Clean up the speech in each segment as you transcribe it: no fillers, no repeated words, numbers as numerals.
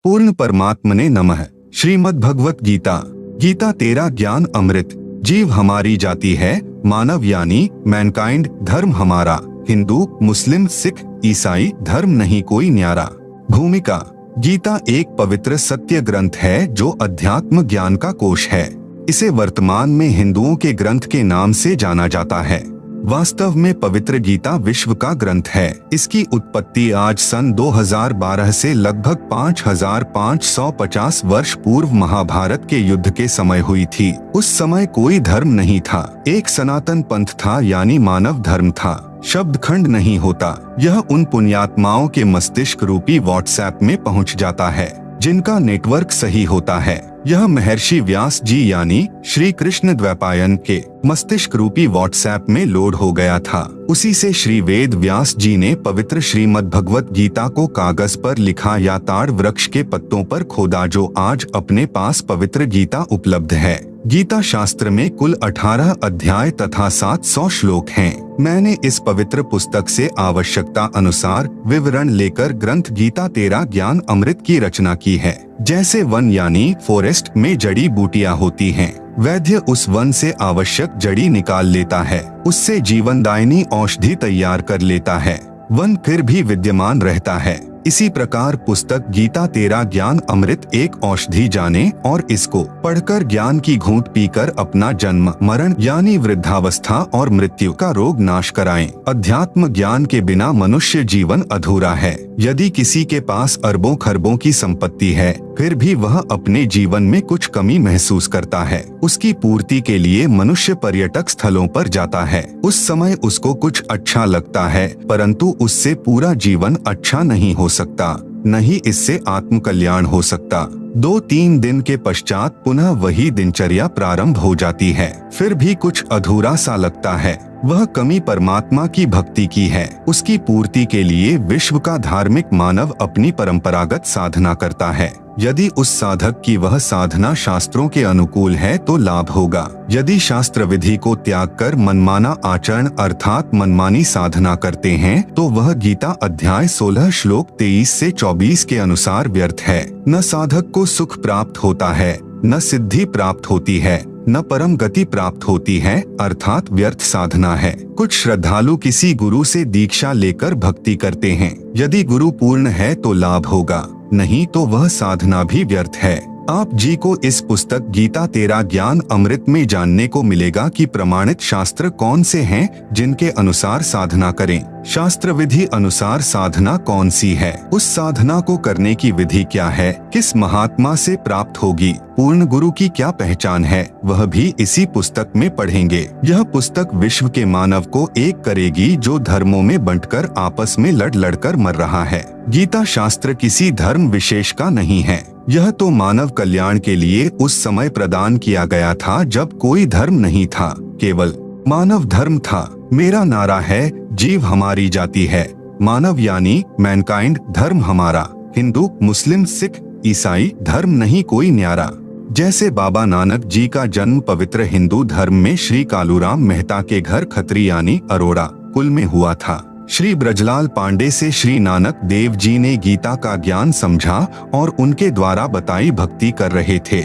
पूर्ण परमात्मने नमः। श्रीमद् भगवत गीता। गीता तेरा ज्ञान अमृत। जीव हमारी जाति है, मानव यानी मैनकाइंड धर्म हमारा। हिंदू, मुस्लिम, सिख, ईसाई धर्म नहीं कोई न्यारा। भूमिका। गीता एक पवित्र सत्य ग्रंथ है जो अध्यात्म ज्ञान का कोश है। इसे वर्तमान में हिंदुओं के ग्रंथ के नाम से जाना जाता है। वास्तव में पवित्र गीता विश्व का ग्रंथ है। इसकी उत्पत्ति आज सन 2012 से लगभग 5550 वर्ष पूर्व महाभारत के युद्ध के समय हुई थी। उस समय कोई धर्म नहीं था, एक सनातन पंथ था यानी मानव धर्म था। शब्द खंड नहीं होता। यह उन पुण्यात्माओं के मस्तिष्क रूपी व्हाट्सएप में पहुंच जाता है जिनका नेटवर्क सही होता है। यह महर्षि व्यास जी यानी श्री कृष्ण द्वैपायन के मस्तिष्क रूपी व्हाट्सएप में लोड हो गया था। उसी से श्री वेद व्यास जी ने पवित्र श्रीमद् भगवत गीता को कागज पर लिखा या ताड़ वृक्ष के पत्तों पर खोदा, जो आज अपने पास पवित्र गीता उपलब्ध है। गीता शास्त्र में कुल 18 अध्याय तथा 700 श्लोक हैं। मैंने इस पवित्र पुस्तक से आवश्यकता अनुसार विवरण लेकर ग्रंथ गीता तेरा ज्ञान अमृत की रचना की है। जैसे वन यानी फॉरेस्ट में जड़ी बूटियां होती हैं, वैद्य उस वन से आवश्यक जड़ी निकाल लेता है, उससे जीवनदायिनी औषधि तैयार कर लेता है। वन फिर भी विद्यमान रहता है। इसी प्रकार पुस्तक गीता तेरा ज्ञान अमृत एक औषधि जाने और इसको पढ़कर ज्ञान की घूंट पीकर अपना जन्म, मरण यानी वृद्धावस्था और मृत्यु का रोग नाश कराएं। अध्यात्म ज्ञान के बिना मनुष्य जीवन अधूरा है। यदि किसी के पास अरबों खरबों की संपत्ति है, फिर भी वह अपने जीवन में कुछ कमी महसूस करता है। उसकी पूर्ति के लिए मनुष्य पर्यटक स्थलों पर जाता है। उस समय उसको कुछ अच्छा लगता है, परंतु उससे पूरा जीवन अच्छा नहीं हो सकता, नहीं इससे आत्म कल्याण हो सकता। 2-3 दिन के पश्चात पुनः वही दिनचर्या प्रारंभ हो जाती है। फिर भी कुछ अधूरा सा लगता है। वह कमी परमात्मा की भक्ति की है। उसकी पूर्ति के लिए विश्व का धार्मिक मानव अपनी परंपरागत साधना करता है। यदि उस साधक की वह साधना शास्त्रों के अनुकूल है तो लाभ होगा। यदि शास्त्र विधि को त्याग कर मनमाना आचरण अर्थात मनमानी साधना करते हैं तो वह गीता अध्याय 16 श्लोक 23 से 24 के अनुसार व्यर्थ है। न साधक को सुख प्राप्त होता है, न सिद्धि प्राप्त होती है, न परम गति प्राप्त होती है, अर्थात व्यर्थ साधना है। कुछ श्रद्धालु किसी गुरु से दीक्षा लेकर भक्ति करते हैं। यदि गुरु पूर्ण है तो लाभ होगा, नहीं तो वह साधना भी व्यर्थ है। आप जी को इस पुस्तक गीता तेरा ज्ञान अमृत में जानने को मिलेगा कि प्रमाणित शास्त्र कौन से हैं जिनके अनुसार साधना करें। शास्त्र विधि अनुसार साधना कौन सी है, उस साधना को करने की विधि क्या है, किस महात्मा से प्राप्त होगी, पूर्ण गुरु की क्या पहचान है, वह भी इसी पुस्तक में पढ़ेंगे। यह पुस्तक विश्व के मानव को एक करेगी जो धर्मों में बंटकर आपस में लड़ कर मर रहा है। गीता शास्त्र किसी धर्म विशेष का नहीं है। यह तो मानव कल्याण के लिए उस समय प्रदान किया गया था जब कोई धर्म नहीं था, केवल मानव धर्म था। मेरा नारा है, जीव हमारी जाति है, मानव यानी मैनकाइंड धर्म हमारा। हिंदू, मुस्लिम, सिख, ईसाई धर्म नहीं कोई न्यारा। जैसे बाबा नानक जी का जन्म पवित्र हिंदू धर्म में श्री कालूराम मेहता के घर खत्री यानी अरोड़ा कुल में हुआ था। श्री ब्रजलाल पांडे से श्री नानक देव जी ने गीता का ज्ञान समझा और उनके द्वारा बताई भक्ति कर रहे थे।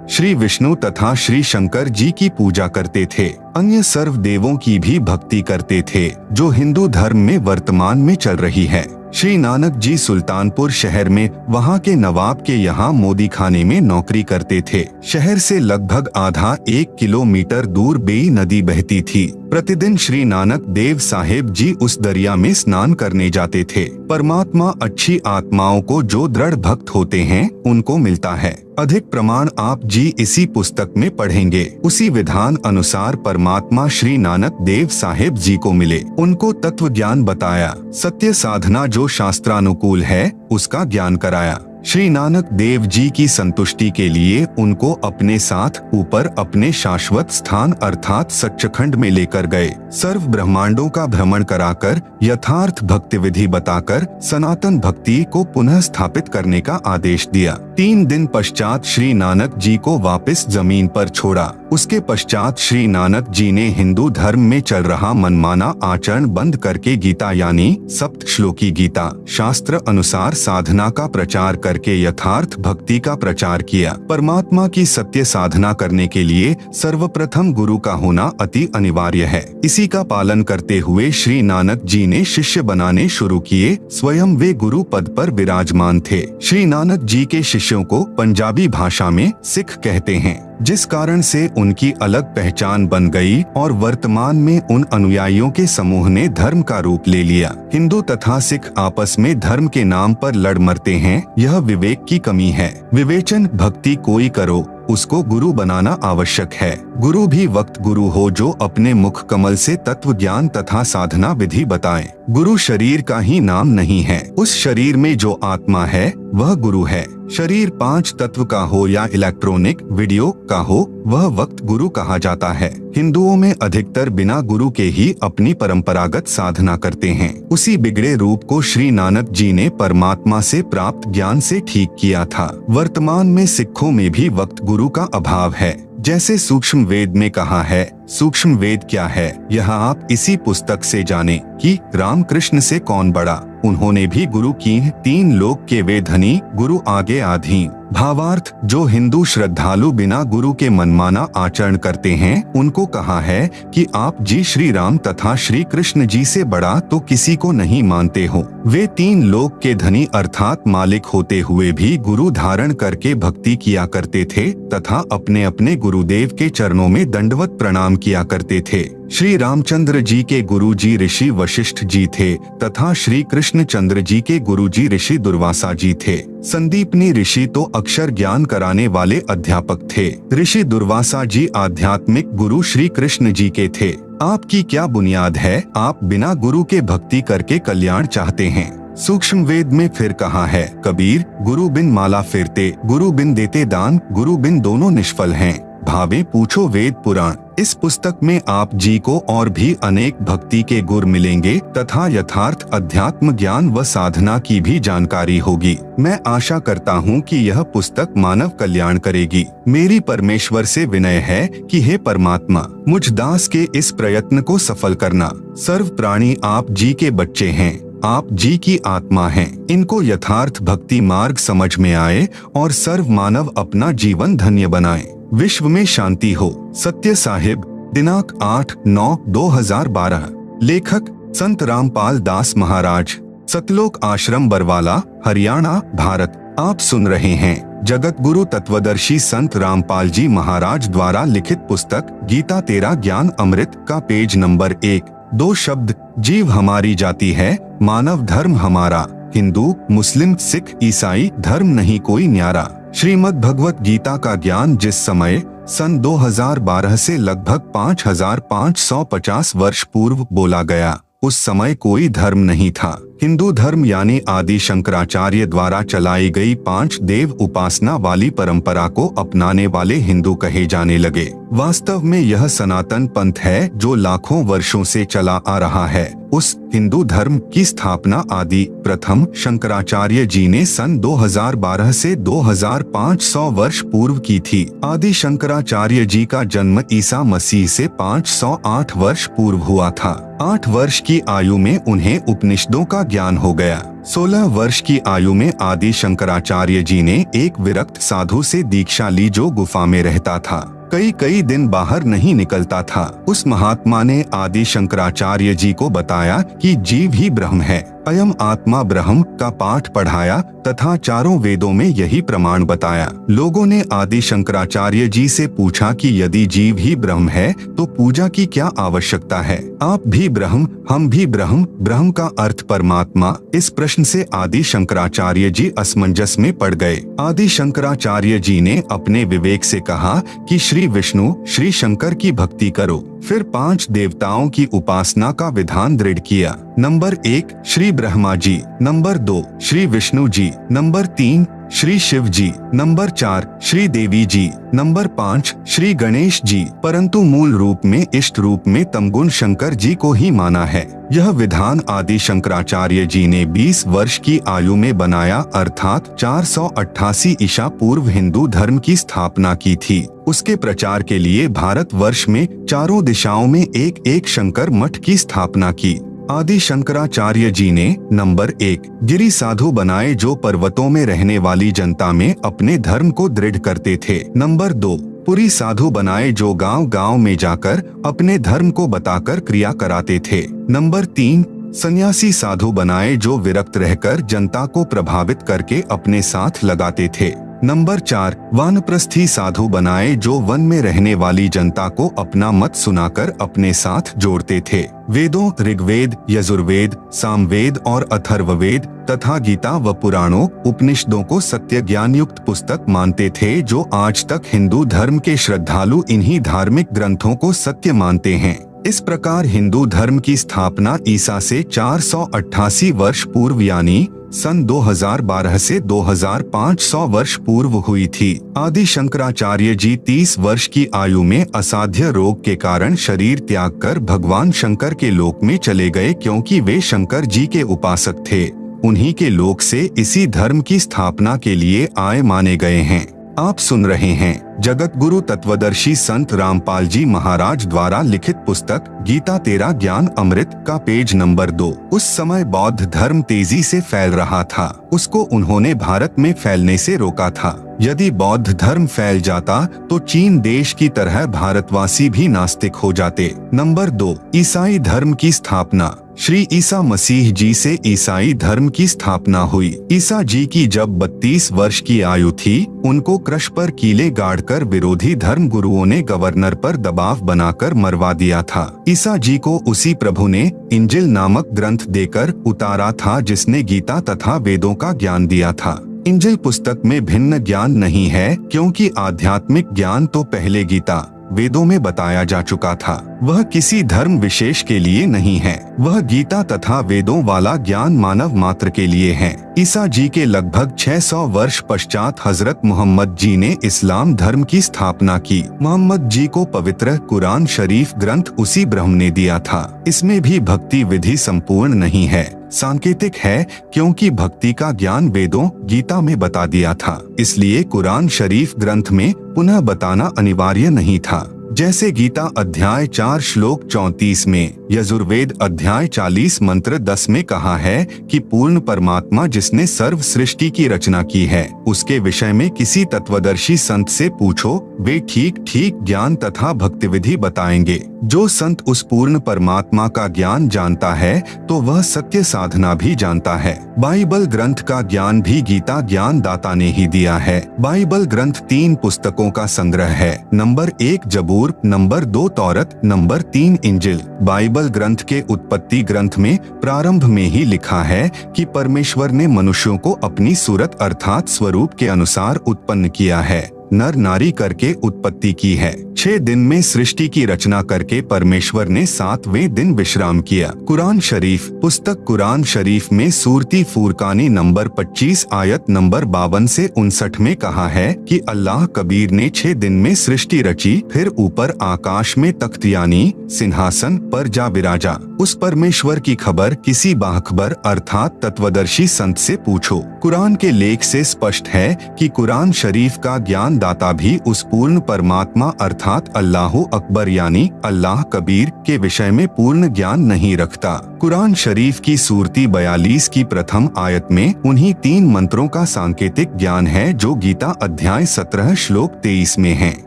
श्री विष्णु तथा श्री शंकर जी की पूजा करते थे। अन्य सर्व देवों की भी भक्ति करते थे, जो हिंदू धर्म में वर्तमान में चल रही है। श्री नानक जी सुल्तानपुर शहर में वहां के नवाब के यहाँ मोदी खाने में नौकरी करते थे। शहर से लगभग आधा 1 किलोमीटर दूर बेई नदी बहती थी। प्रतिदिन श्री नानक देव साहेब जी उस दरिया में स्नान करने जाते थे। परमात्मा अच्छी आत्माओं को जो दृढ़ भक्त होते हैं उनको मिलता है। अधिक प्रमाण आप जी इसी पुस्तक में पढ़ेंगे। उसी विधान अनुसार परमात्मा श्री नानक देव साहेब जी को मिले, उनको तत्व ज्ञान बताया, सत्य साधना जो शास्त्रानुकूल है उसका ज्ञान कराया। श्री नानक देव जी की संतुष्टि के लिए उनको अपने साथ ऊपर अपने शाश्वत स्थान अर्थात सच्चखंड में लेकर गए। सर्व ब्रह्मांडों का भ्रमण कराकर यथार्थ भक्ति विधि बताकर सनातन भक्ति को पुनः स्थापित करने का आदेश दिया। 3 दिन पश्चात श्री नानक जी को वापस जमीन पर छोड़ा। उसके पश्चात श्री नानक जी ने हिंदू धर्म में चल रहा मनमाना आचरण बंद करके गीता यानी सप्त श्लोकी गीता शास्त्र अनुसार साधना का प्रचार कर करके यथार्थ भक्ति का प्रचार किया। परमात्मा की सत्य साधना करने के लिए सर्वप्रथम गुरु का होना अति अनिवार्य है। इसी का पालन करते हुए श्री नानक जी ने शिष्य बनाने शुरू किए। स्वयं वे गुरु पद पर विराजमान थे। श्री नानक जी के शिष्यों को पंजाबी भाषा में सिख कहते हैं, जिस कारण से उनकी अलग पहचान बन गई और वर्तमान में उन अनुयायियों के समूह ने धर्म का रूप ले लिया। हिंदू तथा सिख आपस में धर्म के नाम पर लड़ मरते हैं, यह विवेक की कमी है। विवेचन भक्ति कोई करो, उसको गुरु बनाना आवश्यक है। गुरु भी वक्त गुरु हो जो अपने मुख कमल से तत्व ज्ञान तथा साधना विधि बताए। गुरु शरीर का ही नाम नहीं है, उस शरीर में जो आत्मा है वह गुरु है। शरीर 5 तत्व का हो या इलेक्ट्रॉनिक वीडियो का हो, वह वक्त गुरु कहा जाता है। हिंदुओं में अधिकतर बिना गुरु के ही अपनी परंपरागत साधना करते हैं। उसी बिगड़े रूप को श्री नानक जी ने परमात्मा से प्राप्त ज्ञान से ठीक किया था। वर्तमान में सिखों में भी वक्त गुरु का अभाव है। जैसे सूक्ष्म वेद में कहा है, सूक्ष्म वेद क्या है यह आप इसी पुस्तक से जाने कि रामकृष्ण से कौन बड़ा। उन्होंने भी गुरु की 3 लोक के वे धनी, गुरु आगे आधीन। भावार्थ, जो हिंदू श्रद्धालु बिना गुरु के मनमाना आचरण करते हैं, उनको कहा है कि आप जी श्री राम तथा श्री कृष्ण जी से बड़ा तो किसी को नहीं मानते हो। वे 3 लोक के धनी अर्थात मालिक होते हुए भी गुरु धारण करके भक्ति किया करते थे तथा अपने अपने गुरुदेव के चरणों में दंडवत प्रणाम किया करते थे। श्री रामचंद्र जी के गुरु जी ऋषि वशिष्ठ जी थे तथा श्री कृष्ण चंद्र जी के गुरु जी ऋषि दुर्वासा जी थे। संदीपनी ऋषि तो अक्षर ज्ञान कराने वाले अध्यापक थे। ऋषि दुर्वासा जी आध्यात्मिक गुरु श्री कृष्ण जी के थे। आपकी क्या बुनियाद है? आप बिना गुरु के भक्ति करके कल्याण चाहते हैं। सूक्ष्म वेद में फिर कहा है, कबीर गुरु बिन माला फिरते, गुरु बिन देते दान, गुरु बिन दोनों निष्फल हैं। भावे पूछो वेद पुराण। इस पुस्तक में आप जी को और भी अनेक भक्ति के गुर मिलेंगे तथा यथार्थ अध्यात्म ज्ञान व साधना की भी जानकारी होगी। मैं आशा करता हूँ कि यह पुस्तक मानव कल्याण करेगी। मेरी परमेश्वर से विनय है कि हे परमात्मा, मुझ दास के इस प्रयत्न को सफल करना। सर्व प्राणी आप जी के बच्चे हैं, आप जी की आत्मा हैं। इनको यथार्थ भक्ति मार्ग समझ में आए और सर्व मानव अपना जीवन धन्य बनाए। विश्व में शांति हो। सत्य साहिब, दिनांक 8/9/2012। लेखक संत रामपाल दास महाराज, सतलोक आश्रम बरवाला, हरियाणा, भारत। आप सुन रहे हैं जगत गुरु तत्वदर्शी संत रामपाल जी महाराज द्वारा लिखित पुस्तक गीता तेरा ज्ञान अमृत का पेज नंबर 1। 2 शब्द, जीव हमारी जाति है, मानव धर्म हमारा। हिंदू, मुस्लिम, सिख, ईसाई धर्म नहीं कोई न्यारा। श्रीमद् भगवत गीता का ज्ञान जिस समय सन 2012 से लगभग 5550 वर्ष पूर्व बोला गया, उस समय कोई धर्म नहीं था। हिंदू धर्म यानी आदि शंकराचार्य द्वारा चलाई गई 5 देव उपासना वाली परंपरा को अपनाने वाले हिंदू कहे जाने लगे। वास्तव में यह सनातन पंथ है जो लाखों वर्षों से चला आ रहा है। उस हिंदू धर्म की स्थापना आदि प्रथम शंकराचार्य जी ने सन 2012 से 2500 वर्ष पूर्व की थी। आदि शंकराचार्य जी का जन्म ईसा मसीह से 508 वर्ष पूर्व हुआ था। 8 वर्ष की आयु में उन्हें उपनिषदों का ज्ञान हो गया। 16 वर्ष की आयु में आदि शंकराचार्य जी ने एक विरक्त साधु से दीक्षा ली जो गुफा में रहता था। कई दिन बाहर नहीं निकलता था। उस महात्मा ने आदि शंकराचार्य जी को बताया कि जीव ही ब्रह्म है, अयम आत्मा ब्रह्म का पाठ पढ़ाया तथा चारों वेदों में यही प्रमाण बताया। लोगों ने आदि शंकराचार्य जी से पूछा कि यदि जीव ही ब्रह्म है तो पूजा की क्या आवश्यकता है? आप भी ब्रह्म, हम भी ब्रह्म, ब्रह्म का अर्थ परमात्मा। इस प्रश्न से आदि शंकराचार्य जी असमंजस में पड़ गए। आदि शंकराचार्य जी ने अपने विवेक से कहा कि श्री विष्णु, श्री शंकर की भक्ति करो। फिर 5 देवताओं की उपासना का विधान दृढ़ किया। Number 1 Shri Brahma ji, number 2 Shri Vishnu ji, number 3 Shri Shiv जी, नंबर 4 श्री देवी जी, नंबर 5 श्री गणेश जी। परंतु मूल रूप में इष्ट रूप में तमगुण शंकर जी को ही माना है। यह विधान आदि शंकराचार्य जी ने 20 वर्ष की आयु में बनाया, अर्थात 488 ईसा पूर्व हिंदू धर्म की स्थापना की थी। उसके प्रचार के लिए भारत वर्ष में चारों दिशाओं में एक शंकर मठ की स्थापना की। आदि शंकराचार्य जी ने नंबर 1 गिरी साधु बनाए जो पर्वतों में रहने वाली जनता में अपने धर्म को दृढ़ करते थे। नंबर 2 पुरी साधु बनाए जो गांव गांव में जाकर अपने धर्म को बताकर क्रिया कराते थे। नंबर 3 सन्यासी साधु बनाए जो विरक्त रहकर जनता को प्रभावित करके अपने साथ लगाते थे। नंबर 4 वानप्रस्थी साधु बनाए जो वन में रहने वाली जनता को अपना मत सुनाकर अपने साथ जोड़ते थे। वेदों ऋग्वेद, यजुर्वेद, सामवेद और अथर्ववेद तथा गीता व पुराणों उपनिषदों को सत्य ज्ञान युक्त पुस्तक मानते थे, जो आज तक हिंदू धर्म के श्रद्धालु इन्हीं धार्मिक ग्रंथों को सत्य मानते हैं। इस प्रकार हिंदू धर्म की स्थापना ईसा से 488 वर्ष पूर्व यानी सन 2012 से 2500 वर्ष पूर्व हुई थी। आदि शंकराचार्य जी 30 वर्ष की आयु में असाध्य रोग के कारण शरीर त्याग कर भगवान शंकर के लोक में चले गए, क्योंकि वे शंकर जी के उपासक थे। उन्हीं के लोक से इसी धर्म की स्थापना के लिए आए माने गए हैं। आप सुन रहे हैं जगत गुरु तत्वदर्शी संत रामपाल जी महाराज द्वारा लिखित पुस्तक गीता तेरा ज्ञान अमृत का पेज नंबर 2। उस समय बौद्ध धर्म तेजी से फैल रहा था, उसको उन्होंने भारत में फैलने से रोका था। यदि बौद्ध धर्म फैल जाता तो चीन देश की तरह भारतवासी भी नास्तिक हो जाते। नंबर 2 ईसाई धर्म की स्थापना। श्री ईसा मसीह जी से ईसाई धर्म की स्थापना हुई। ईसा जी की जब 32 वर्ष की आयु थी, उनको क्रश पर कीले गाड़कर विरोधी धर्म गुरुओं ने गवर्नर पर दबाव बनाकर मरवा दिया था। ईसा जी को उसी प्रभु ने इंजिल नामक ग्रंथ देकर उतारा था, जिसने गीता तथा वेदों का ज्ञान दिया था। इंजिल पुस्तक में भिन्न ज्ञान नहीं है, क्योंकि आध्यात्मिक ज्ञान तो पहले गीता वेदों में बताया जा चुका था। वह किसी धर्म विशेष के लिए नहीं है। वह गीता तथा वेदों वाला ज्ञान मानव मात्र के लिए है। ईसा जी के लगभग 600 वर्ष पश्चात हजरत मोहम्मद जी ने इस्लाम धर्म की स्थापना की। मोहम्मद जी को पवित्र कुरान शरीफ ग्रंथ उसी ब्रह्म ने दिया था। इसमें भी भक्ति विधि संपूर्ण नहीं है, सांकेतिक है, क्योंकि भक्ति का ज्ञान वेदों गीता में बता दिया था। इसलिए कुरान शरीफ ग्रंथ में पुनः बताना अनिवार्य नहीं था। जैसे गीता अध्याय 4 श्लोक 34 में, यजुर्वेद अध्याय 40 मंत्र 10 में कहा है कि पूर्ण परमात्मा जिसने सर्व सृष्टि की रचना की है, उसके विषय में किसी तत्वदर्शी संत से पूछो, वे ठीक ठीक ज्ञान तथा भक्ति विधि बताएंगे। जो संत उस पूर्ण परमात्मा का ज्ञान जानता है तो वह सत्य साधना भी जानता है। बाइबल ग्रंथ का ज्ञान भी गीता ज्ञान दाता ने ही दिया है। बाइबल ग्रंथ 3 पुस्तकों का संग्रह है। नंबर 1 जबूर, नंबर 2 तौरत, नंबर 3 इंजिल। बाइबल ग्रंथ के उत्पत्ति ग्रंथ में प्रारंभ में ही लिखा है कि परमेश्वर ने मनुष्यों को अपनी सूरत अर्थात स्वरूप के अनुसार उत्पन्न किया है, नर नारी करके उत्पत्ति की है। 6 दिन में सृष्टि की रचना करके परमेश्वर ने 7वें दिन विश्राम किया। कुरान शरीफ पुस्तक कुरान शरीफ में सूरती फुरकानी नंबर 25 आयत नंबर 52 से 59 में कहा है कि अल्लाह कबीर ने 6 दिन में सृष्टि रची, फिर ऊपर आकाश में तख्त यानी सिंहासन पर जा विराजा। उस परमेश्वर की खबर किसी बाखबर अर्थात तत्वदर्शी संत से पूछो। कुरान के लेख से स्पष्ट है कि कुरान शरीफ का ज्ञान दाता भी उस पूर्ण परमात्मा अर्थात अल्लाह अकबर यानी अल्लाह कबीर के विषय में पूर्ण ज्ञान नहीं रखता। कुरान शरीफ की सूरती 42 की प्रथम आयत में उन्हीं 3 मंत्रों का सांकेतिक ज्ञान है जो गीता अध्याय 17 श्लोक 23 में है।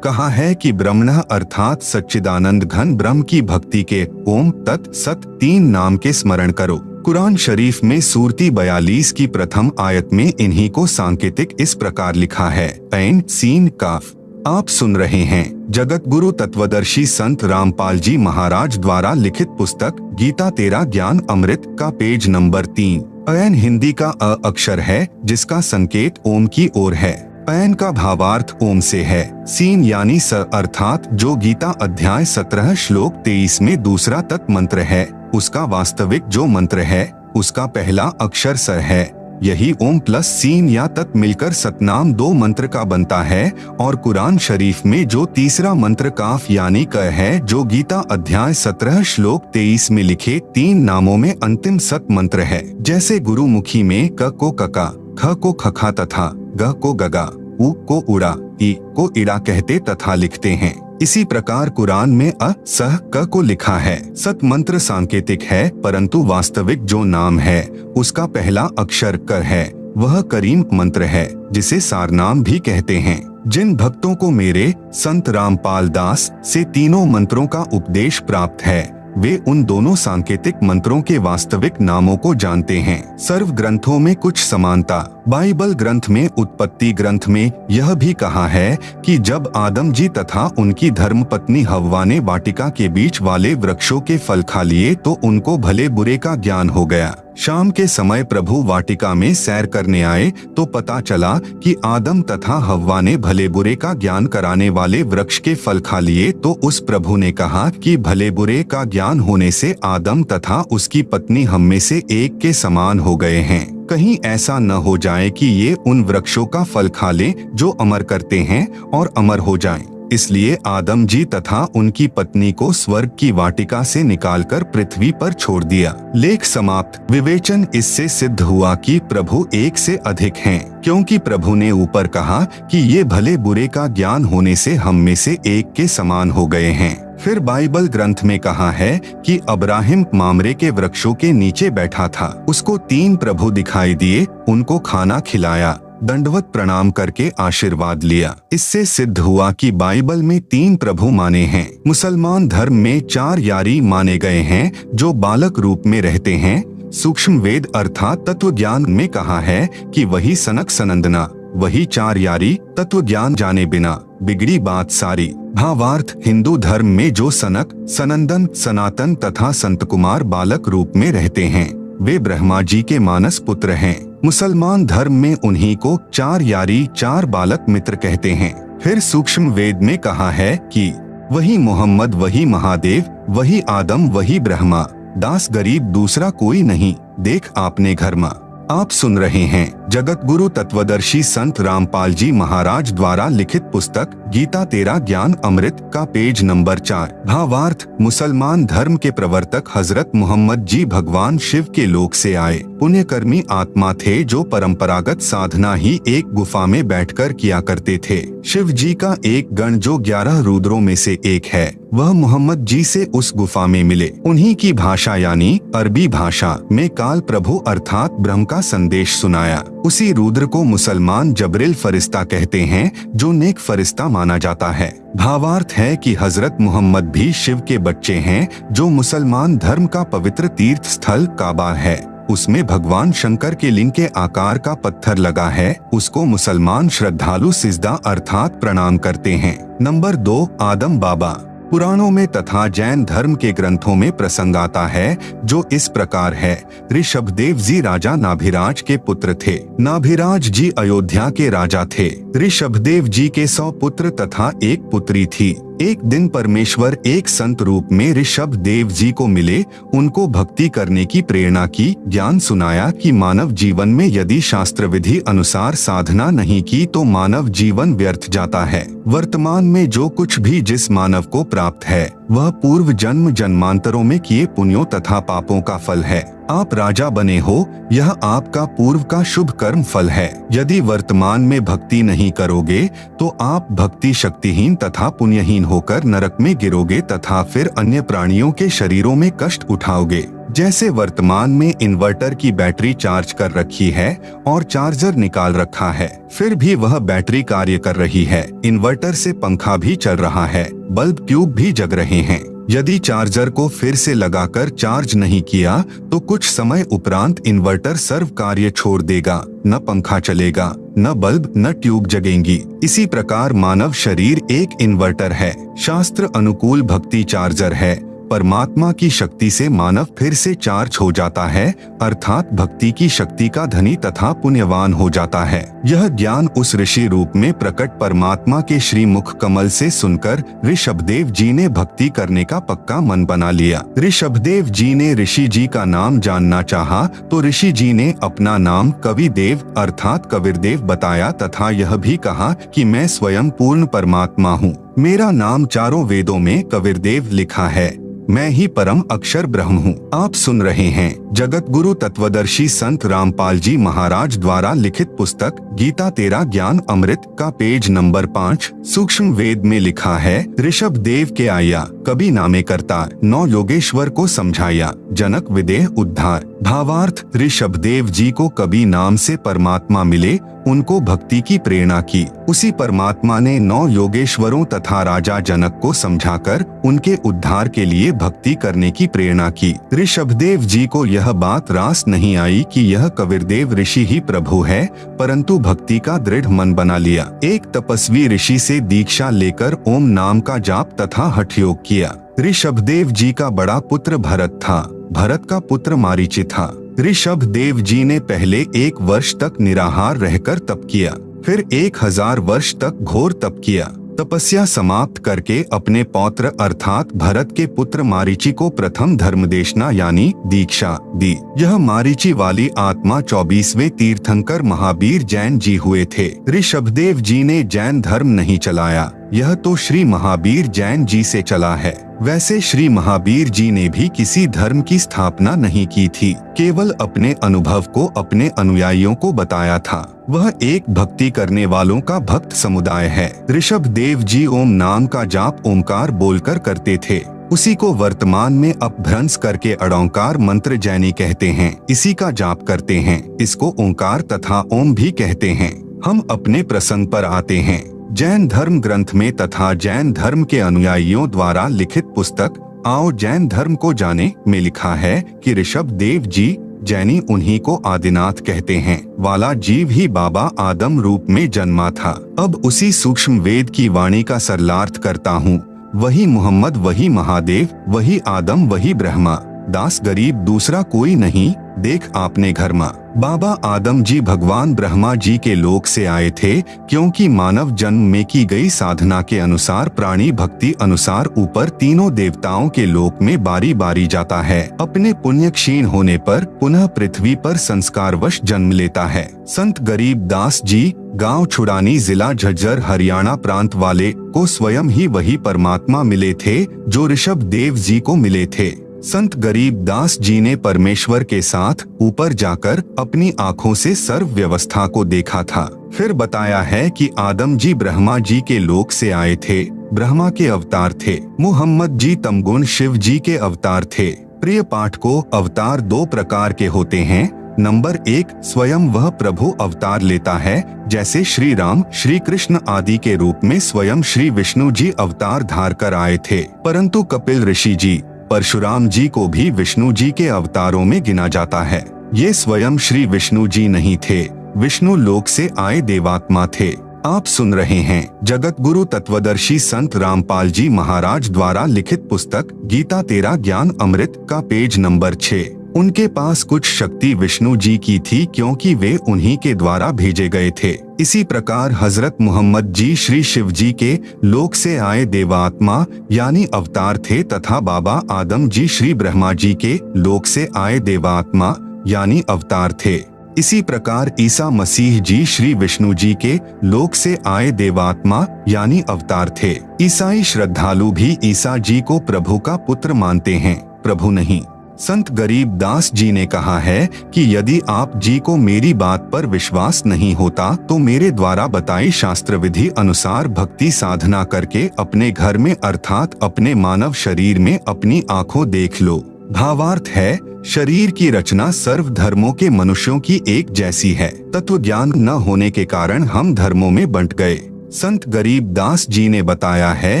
कहा है कि ब्रह्मणः अर्थात सच्चिदानंद घन ब्रह्म की भक्ति के ओम तत् सत 3 नाम के स्मरण करो। कुरान शरीफ में सूरती 42 की प्रथम आयत में इन्हीं को सांकेतिक इस प्रकार लिखा है, ऐन सीन काफ। आप सुन रहे हैं जगत गुरु तत्वदर्शी संत रामपाल जी महाराज द्वारा लिखित पुस्तक गीता तेरा ज्ञान अमृत का पेज नंबर 3। ऐन हिंदी का अ अक्षर है जिसका संकेत ओम की ओर है। ऐन का भावार्थ ओम से है। सीन यानी स अर्थात जो गीता अध्याय 17 श्लोक 23 में दूसरा तत् मंत्र है, उसका वास्तविक जो मंत्र है उसका पहला अक्षर स है। यही ओम प्लस सीन या तत् मिलकर सतनाम 2 मंत्र का बनता है। और कुरान शरीफ में जो तीसरा मंत्र काफ यानी क है, जो गीता अध्याय 17 श्लोक 23 में लिखे 3 नामों में अंतिम सत मंत्र है। जैसे गुरुमुखी में क को कका, ख को खखा तथा ग को गगा, उ को उड़ा, ई को इड़ा कहते तथा लिखते हैं। इसी प्रकार कुरान में अ सह क को लिखा है। सत मंत्र सांकेतिक है, परंतु वास्तविक जो नाम है उसका पहला अक्षर कर है, वह करीम मंत्र है, जिसे सारनाम भी कहते हैं। जिन भक्तों को मेरे संत रामपाल दास से तीनों मंत्रों का उपदेश प्राप्त है, वे उन दोनों सांकेतिक मंत्रों के वास्तविक नामों को जानते हैं। सर्व ग्रंथों में कुछ समानता। बाइबल ग्रंथ में उत्पत्ति ग्रंथ में यह भी कहा है कि जब आदम जी तथा उनकी धर्मपत्नी हव्वा ने वाटिका के बीच वाले वृक्षों के फल खा लिए तो उनको भले बुरे का ज्ञान हो गया। शाम के समय प्रभु वाटिका में सैर करने आए तो पता चला कि आदम तथा हव्वा ने भले बुरे का ज्ञान कराने वाले वृक्ष के फल खा लिए, तो उस प्रभु ने कहा कि भले बुरे का ज्ञान होने से आदम तथा उसकी पत्नी हम में से एक के समान हो गए हैं। कहीं ऐसा न हो जाए कि ये उन वृक्षों का फल खा लें जो अमर करते हैं और अमर हो जाएं। इसलिए आदम जी तथा उनकी पत्नी को स्वर्ग की वाटिका से निकालकर पृथ्वी पर छोड़ दिया। लेख समाप्त। विवेचन। इससे सिद्ध हुआ कि प्रभु एक से अधिक हैं, क्योंकि प्रभु ने ऊपर कहा कि ये भले बुरे का ज्ञान होने से हम में से एक के समान हो गए हैं। फिर बाइबल ग्रंथ में कहा है कि अब्राहिम मामरे के वृक्षों के नीचे बैठा था, उसको 3 प्रभु दिखाई दिए, उनको खाना खिलाया, दंडवत प्रणाम करके आशीर्वाद लिया। इससे सिद्ध हुआ कि बाइबल में 3 प्रभु माने हैं। मुसलमान धर्म में 4 यारी माने गए हैं जो बालक रूप में रहते हैं। सूक्ष्म वेद अर्थात तत्व ज्ञान में कहा है कि वही सनक सनंदना, वही 4 यारी, तत्व ज्ञान जाने बिना बिगड़ी बात सारी। भावार्थ। हिंदू धर्म में जो सनक, सनंदन, सनातन तथा संत कुमार बालक रूप में रहते हैं, वे ब्रह्मा जी के मानस पुत्र हैं। मुसलमान धर्म में उन्हीं को 4 यारी, 4 बालक मित्र कहते हैं। फिर सूक्ष्म वेद में कहा है कि वही मोहम्मद, वही महादेव, वही आदम, वही ब्रह्मा, दास गरीब दूसरा कोई नहीं, देख आपने घर माँ। आप सुन रहे हैं जगत गुरु तत्वदर्शी संत रामपाल जी महाराज द्वारा लिखित पुस्तक गीता तेरा ज्ञान अमृत का पेज नंबर 4। भावार्थ। मुसलमान धर्म के प्रवर्तक हजरत मोहम्मद जी भगवान शिव के लोक से आए पुण्यकर्मी आत्मा थे जो परंपरागत साधना ही एक गुफा में बैठकर किया करते थे। शिव जी का एक गण जो 11 रुद्रों में से एक है, वह मोहम्मद जी से उस गुफा में मिले। उन्हीं की भाषा यानी अरबी भाषा में काल प्रभु अर्थात ब्रह्म का संदेश सुनाया। उसी रुद्र को मुसलमान जबरिल फरिश्ता कहते हैं जो नेक फरिश्ता माना जाता है। भावार्थ है कि हजरत मोहम्मद भी शिव के बच्चे हैं। जो मुसलमान धर्म का पवित्र तीर्थ स्थल काबा है, उसमें भगवान शंकर के लिंग के आकार का पत्थर लगा है, उसको मुसलमान श्रद्धालु सिजदा अर्थात प्रणाम करते हैं। नंबर 2। आदम बाबा। पुराणों में तथा जैन धर्म के ग्रंथों में प्रसंग आता है जो इस प्रकार है। ऋषभदेव जी राजा नाभिराज के पुत्र थे। नाभिराज जी अयोध्या के राजा थे। ऋषभदेव जी के 100 पुत्र तथा एक पुत्री थी। एक दिन परमेश्वर एक संत रूप में ऋषभदेव जी को मिले, उनको भक्ति करने की प्रेरणा की, ज्ञान सुनाया कि मानव जीवन में यदि शास्त्र विधि अनुसार साधना नहीं की तो मानव जीवन व्यर्थ जाता है। वर्तमान में जो कुछ भी जिस मानव को प्राप्त है वह पूर्व जन्म जन्मांतरों में किए पुण्यों तथा पापों का फल है। आप राजा बने हो, यह आपका पूर्व का शुभ कर्म फल है। यदि वर्तमान में भक्ति नहीं करोगे तो आप भक्ति शक्तिहीन तथा पुण्यहीन होकर नरक में गिरोगे तथा फिर अन्य प्राणियों के शरीरों में कष्ट उठाओगे। जैसे वर्तमान में इन्वर्टर की बैटरी चार्ज कर रखी है और चार्जर निकाल रखा है, फिर भी वह बैटरी कार्य कर रही है। इन्वर्टर से पंखा भी चल रहा है, बल्ब ट्यूब भी जग रहे हैं। यदि चार्जर को फिर से लगाकर चार्ज नहीं किया तो कुछ समय उपरांत इन्वर्टर सर्व कार्य छोड़ देगा, न पंखा चलेगा, न बल्ब, न ट्यूब जगेंगी। इसी प्रकार मानव शरीर एक इन्वर्टर है, शास्त्र अनुकूल भक्ति चार्जर है। परमात्मा की शक्ति से मानव फिर से चार्ज हो जाता है, अर्थात भक्ति की शक्ति का धनी तथा पुण्यवान हो जाता है। यह ज्ञान उस ऋषि रूप में प्रकट परमात्मा के श्री मुख कमल से सुनकर ऋषभदेव जी ने भक्ति करने का पक्का मन बना लिया। ऋषभदेव जी ने ऋषि जी का नाम जानना चाहा तो ऋषि जी ने अपना नाम कविदेव अर्थात कबीरदेव बताया तथा यह भी कहा कि मैं स्वयं पूर्ण परमात्मा हूँ। मेरा नाम चारों वेदों में कबीरदेव लिखा है। मैं ही परम अक्षर ब्रह्म हूँ। आप सुन रहे हैं जगत गुरु तत्वदर्शी संत रामपाल जी महाराज द्वारा लिखित पुस्तक गीता तेरा ज्ञान अमृत का पेज नंबर 5। सूक्ष्म वेद में लिखा है, ऋषभ देव के आया कभी नामे करता, 9 योगेश्वर को समझाया, जनक विदेह उद्धार। भावार्थ, ऋषभ देव जी को कभी नाम से परमात्मा मिले, उनको भक्ति की प्रेरणा की। उसी परमात्मा ने 9 योगेश्वरों तथा राजा जनक को समझाकर उनके उद्धार के लिए भक्ति करने की प्रेरणा की। ऋषभदेव जी को यह बात रास नहीं आई कि यह कबीरदेव ऋषि ही प्रभु है, परंतु भक्ति का दृढ़ मन बना लिया। एक तपस्वी ऋषि से दीक्षा लेकर ओम नाम का जाप तथा हठ योग किया। ऋषभदेव जी का बड़ा पुत्र भरत था। भरत का पुत्र मारीची था। ऋषभदेव जी ने पहले 1 वर्ष तक निराहार रहकर तप किया, फिर 1000 वर्ष तक घोर तप किया। तपस्या समाप्त करके अपने पौत्र अर्थात भरत के पुत्र मारीची को प्रथम धर्मदेशना यानी दीक्षा दी। यह मारीची वाली आत्मा 24वें तीर्थंकर महावीर जैन जी हुए थे। ऋषभदेव जी ने जैन धर्म नहीं चलाया, यह तो श्री महावीर जैन जी से चला है। वैसे श्री महावीर जी ने भी किसी धर्म की स्थापना नहीं की थी, केवल अपने अनुभव को अपने अनुयायियों को बताया था। वह एक भक्ति करने वालों का भक्त समुदाय है। ऋषभदेव जी ओम नाम का जाप ओमकार बोलकर करते थे। उसी को वर्तमान में अपभ्रंश करके अड़ोंकार मंत्र जैनी कहते हैं। इसी का जाप करते हैं। इसको ओंकार तथा ओम भी कहते हैं। हम अपने प्रसंग पर आते हैं। जैन धर्म ग्रंथ में तथा जैन धर्म के अनुयायियों द्वारा लिखित पुस्तक आओ जैन धर्म को जाने में लिखा है कि ऋषभदेव जी जैनी उन्हीं को आदिनाथ कहते हैं वाला जीव ही बाबा आदम रूप में जन्मा था। अब उसी सूक्ष्म वेद की वाणी का सरलार्थ करता हूँ। वही मोहम्मद, वही महादेव, वही आदम, वही ब्रह्मा, दास गरीब दूसरा कोई नहीं, देख आपने घर माँ। बाबा आदम जी भगवान ब्रह्मा जी के लोक से आए थे, क्योंकि मानव जन्म में की गई साधना के अनुसार प्राणी भक्ति अनुसार ऊपर तीनों देवताओं के लोक में बारी बारी जाता है। अपने पुण्य क्षीण होने पर पुनः पृथ्वी पर संस्कारवश जन्म लेता है। संत गरीब दास जी गांव छुड़ानी जिला झज्जर हरियाणा प्रांत वाले को स्वयं ही वही परमात्मा मिले थे जो ऋषभदेव जी को मिले थे। संत गरीब दास जी ने परमेश्वर के साथ ऊपर जाकर अपनी आँखों से सर्व व्यवस्था को देखा था। फिर बताया है कि आदम जी ब्रह्मा जी के लोक से आए थे, ब्रह्मा के अवतार थे। मुहम्मद जी तमगुण शिव जी के अवतार थे। प्रिय पाठ को अवतार 2 प्रकार के होते हैं। नंबर 1, स्वयं वह प्रभु अवतार लेता है, जैसे श्री राम, श्री कृष्ण आदि के रूप में स्वयं श्री विष्णु जी अवतार धार कर आए थे। परंतु कपिल ऋषि जी, परशुराम जी को भी विष्णु जी के अवतारों में गिना जाता है। ये स्वयं श्री विष्णु जी नहीं थे, विष्णु लोक से आए देवात्मा थे। आप सुन रहे हैं जगत गुरु तत्वदर्शी संत रामपाल जी महाराज द्वारा लिखित पुस्तक गीता तेरा ज्ञान अमृत का पेज नंबर 6। उनके पास कुछ शक्ति विष्णु जी की थी, क्योंकि वे उन्हीं के द्वारा भेजे गए थे। इसी प्रकार हजरत मोहम्मद जी श्री शिव जी के लोक से आए देवात्मा यानी अवतार थे, तथा बाबा आदम जी श्री ब्रह्मा जी के लोक से आए देवात्मा यानी अवतार थे। इसी प्रकार ईसा मसीह जी श्री विष्णु जी के लोक से आए देवात्मा यानी अवतार थे। ईसाई श्रद्धालु भी ईसा जी को प्रभु का पुत्र मानते हैं, प्रभु नहीं। संत गरीब दास जी ने कहा है कि यदि आप जी को मेरी बात पर विश्वास नहीं होता तो मेरे द्वारा बताई शास्त्र विधि अनुसार भक्ति साधना करके अपने घर में अर्थात अपने मानव शरीर में अपनी आंखों देख लो। भावार्थ है, शरीर की रचना सर्व धर्मों के मनुष्यों की एक जैसी है। तत्व ज्ञान न होने के कारण हम धर्मों में बंट गए। संत गरीब दास जी ने बताया है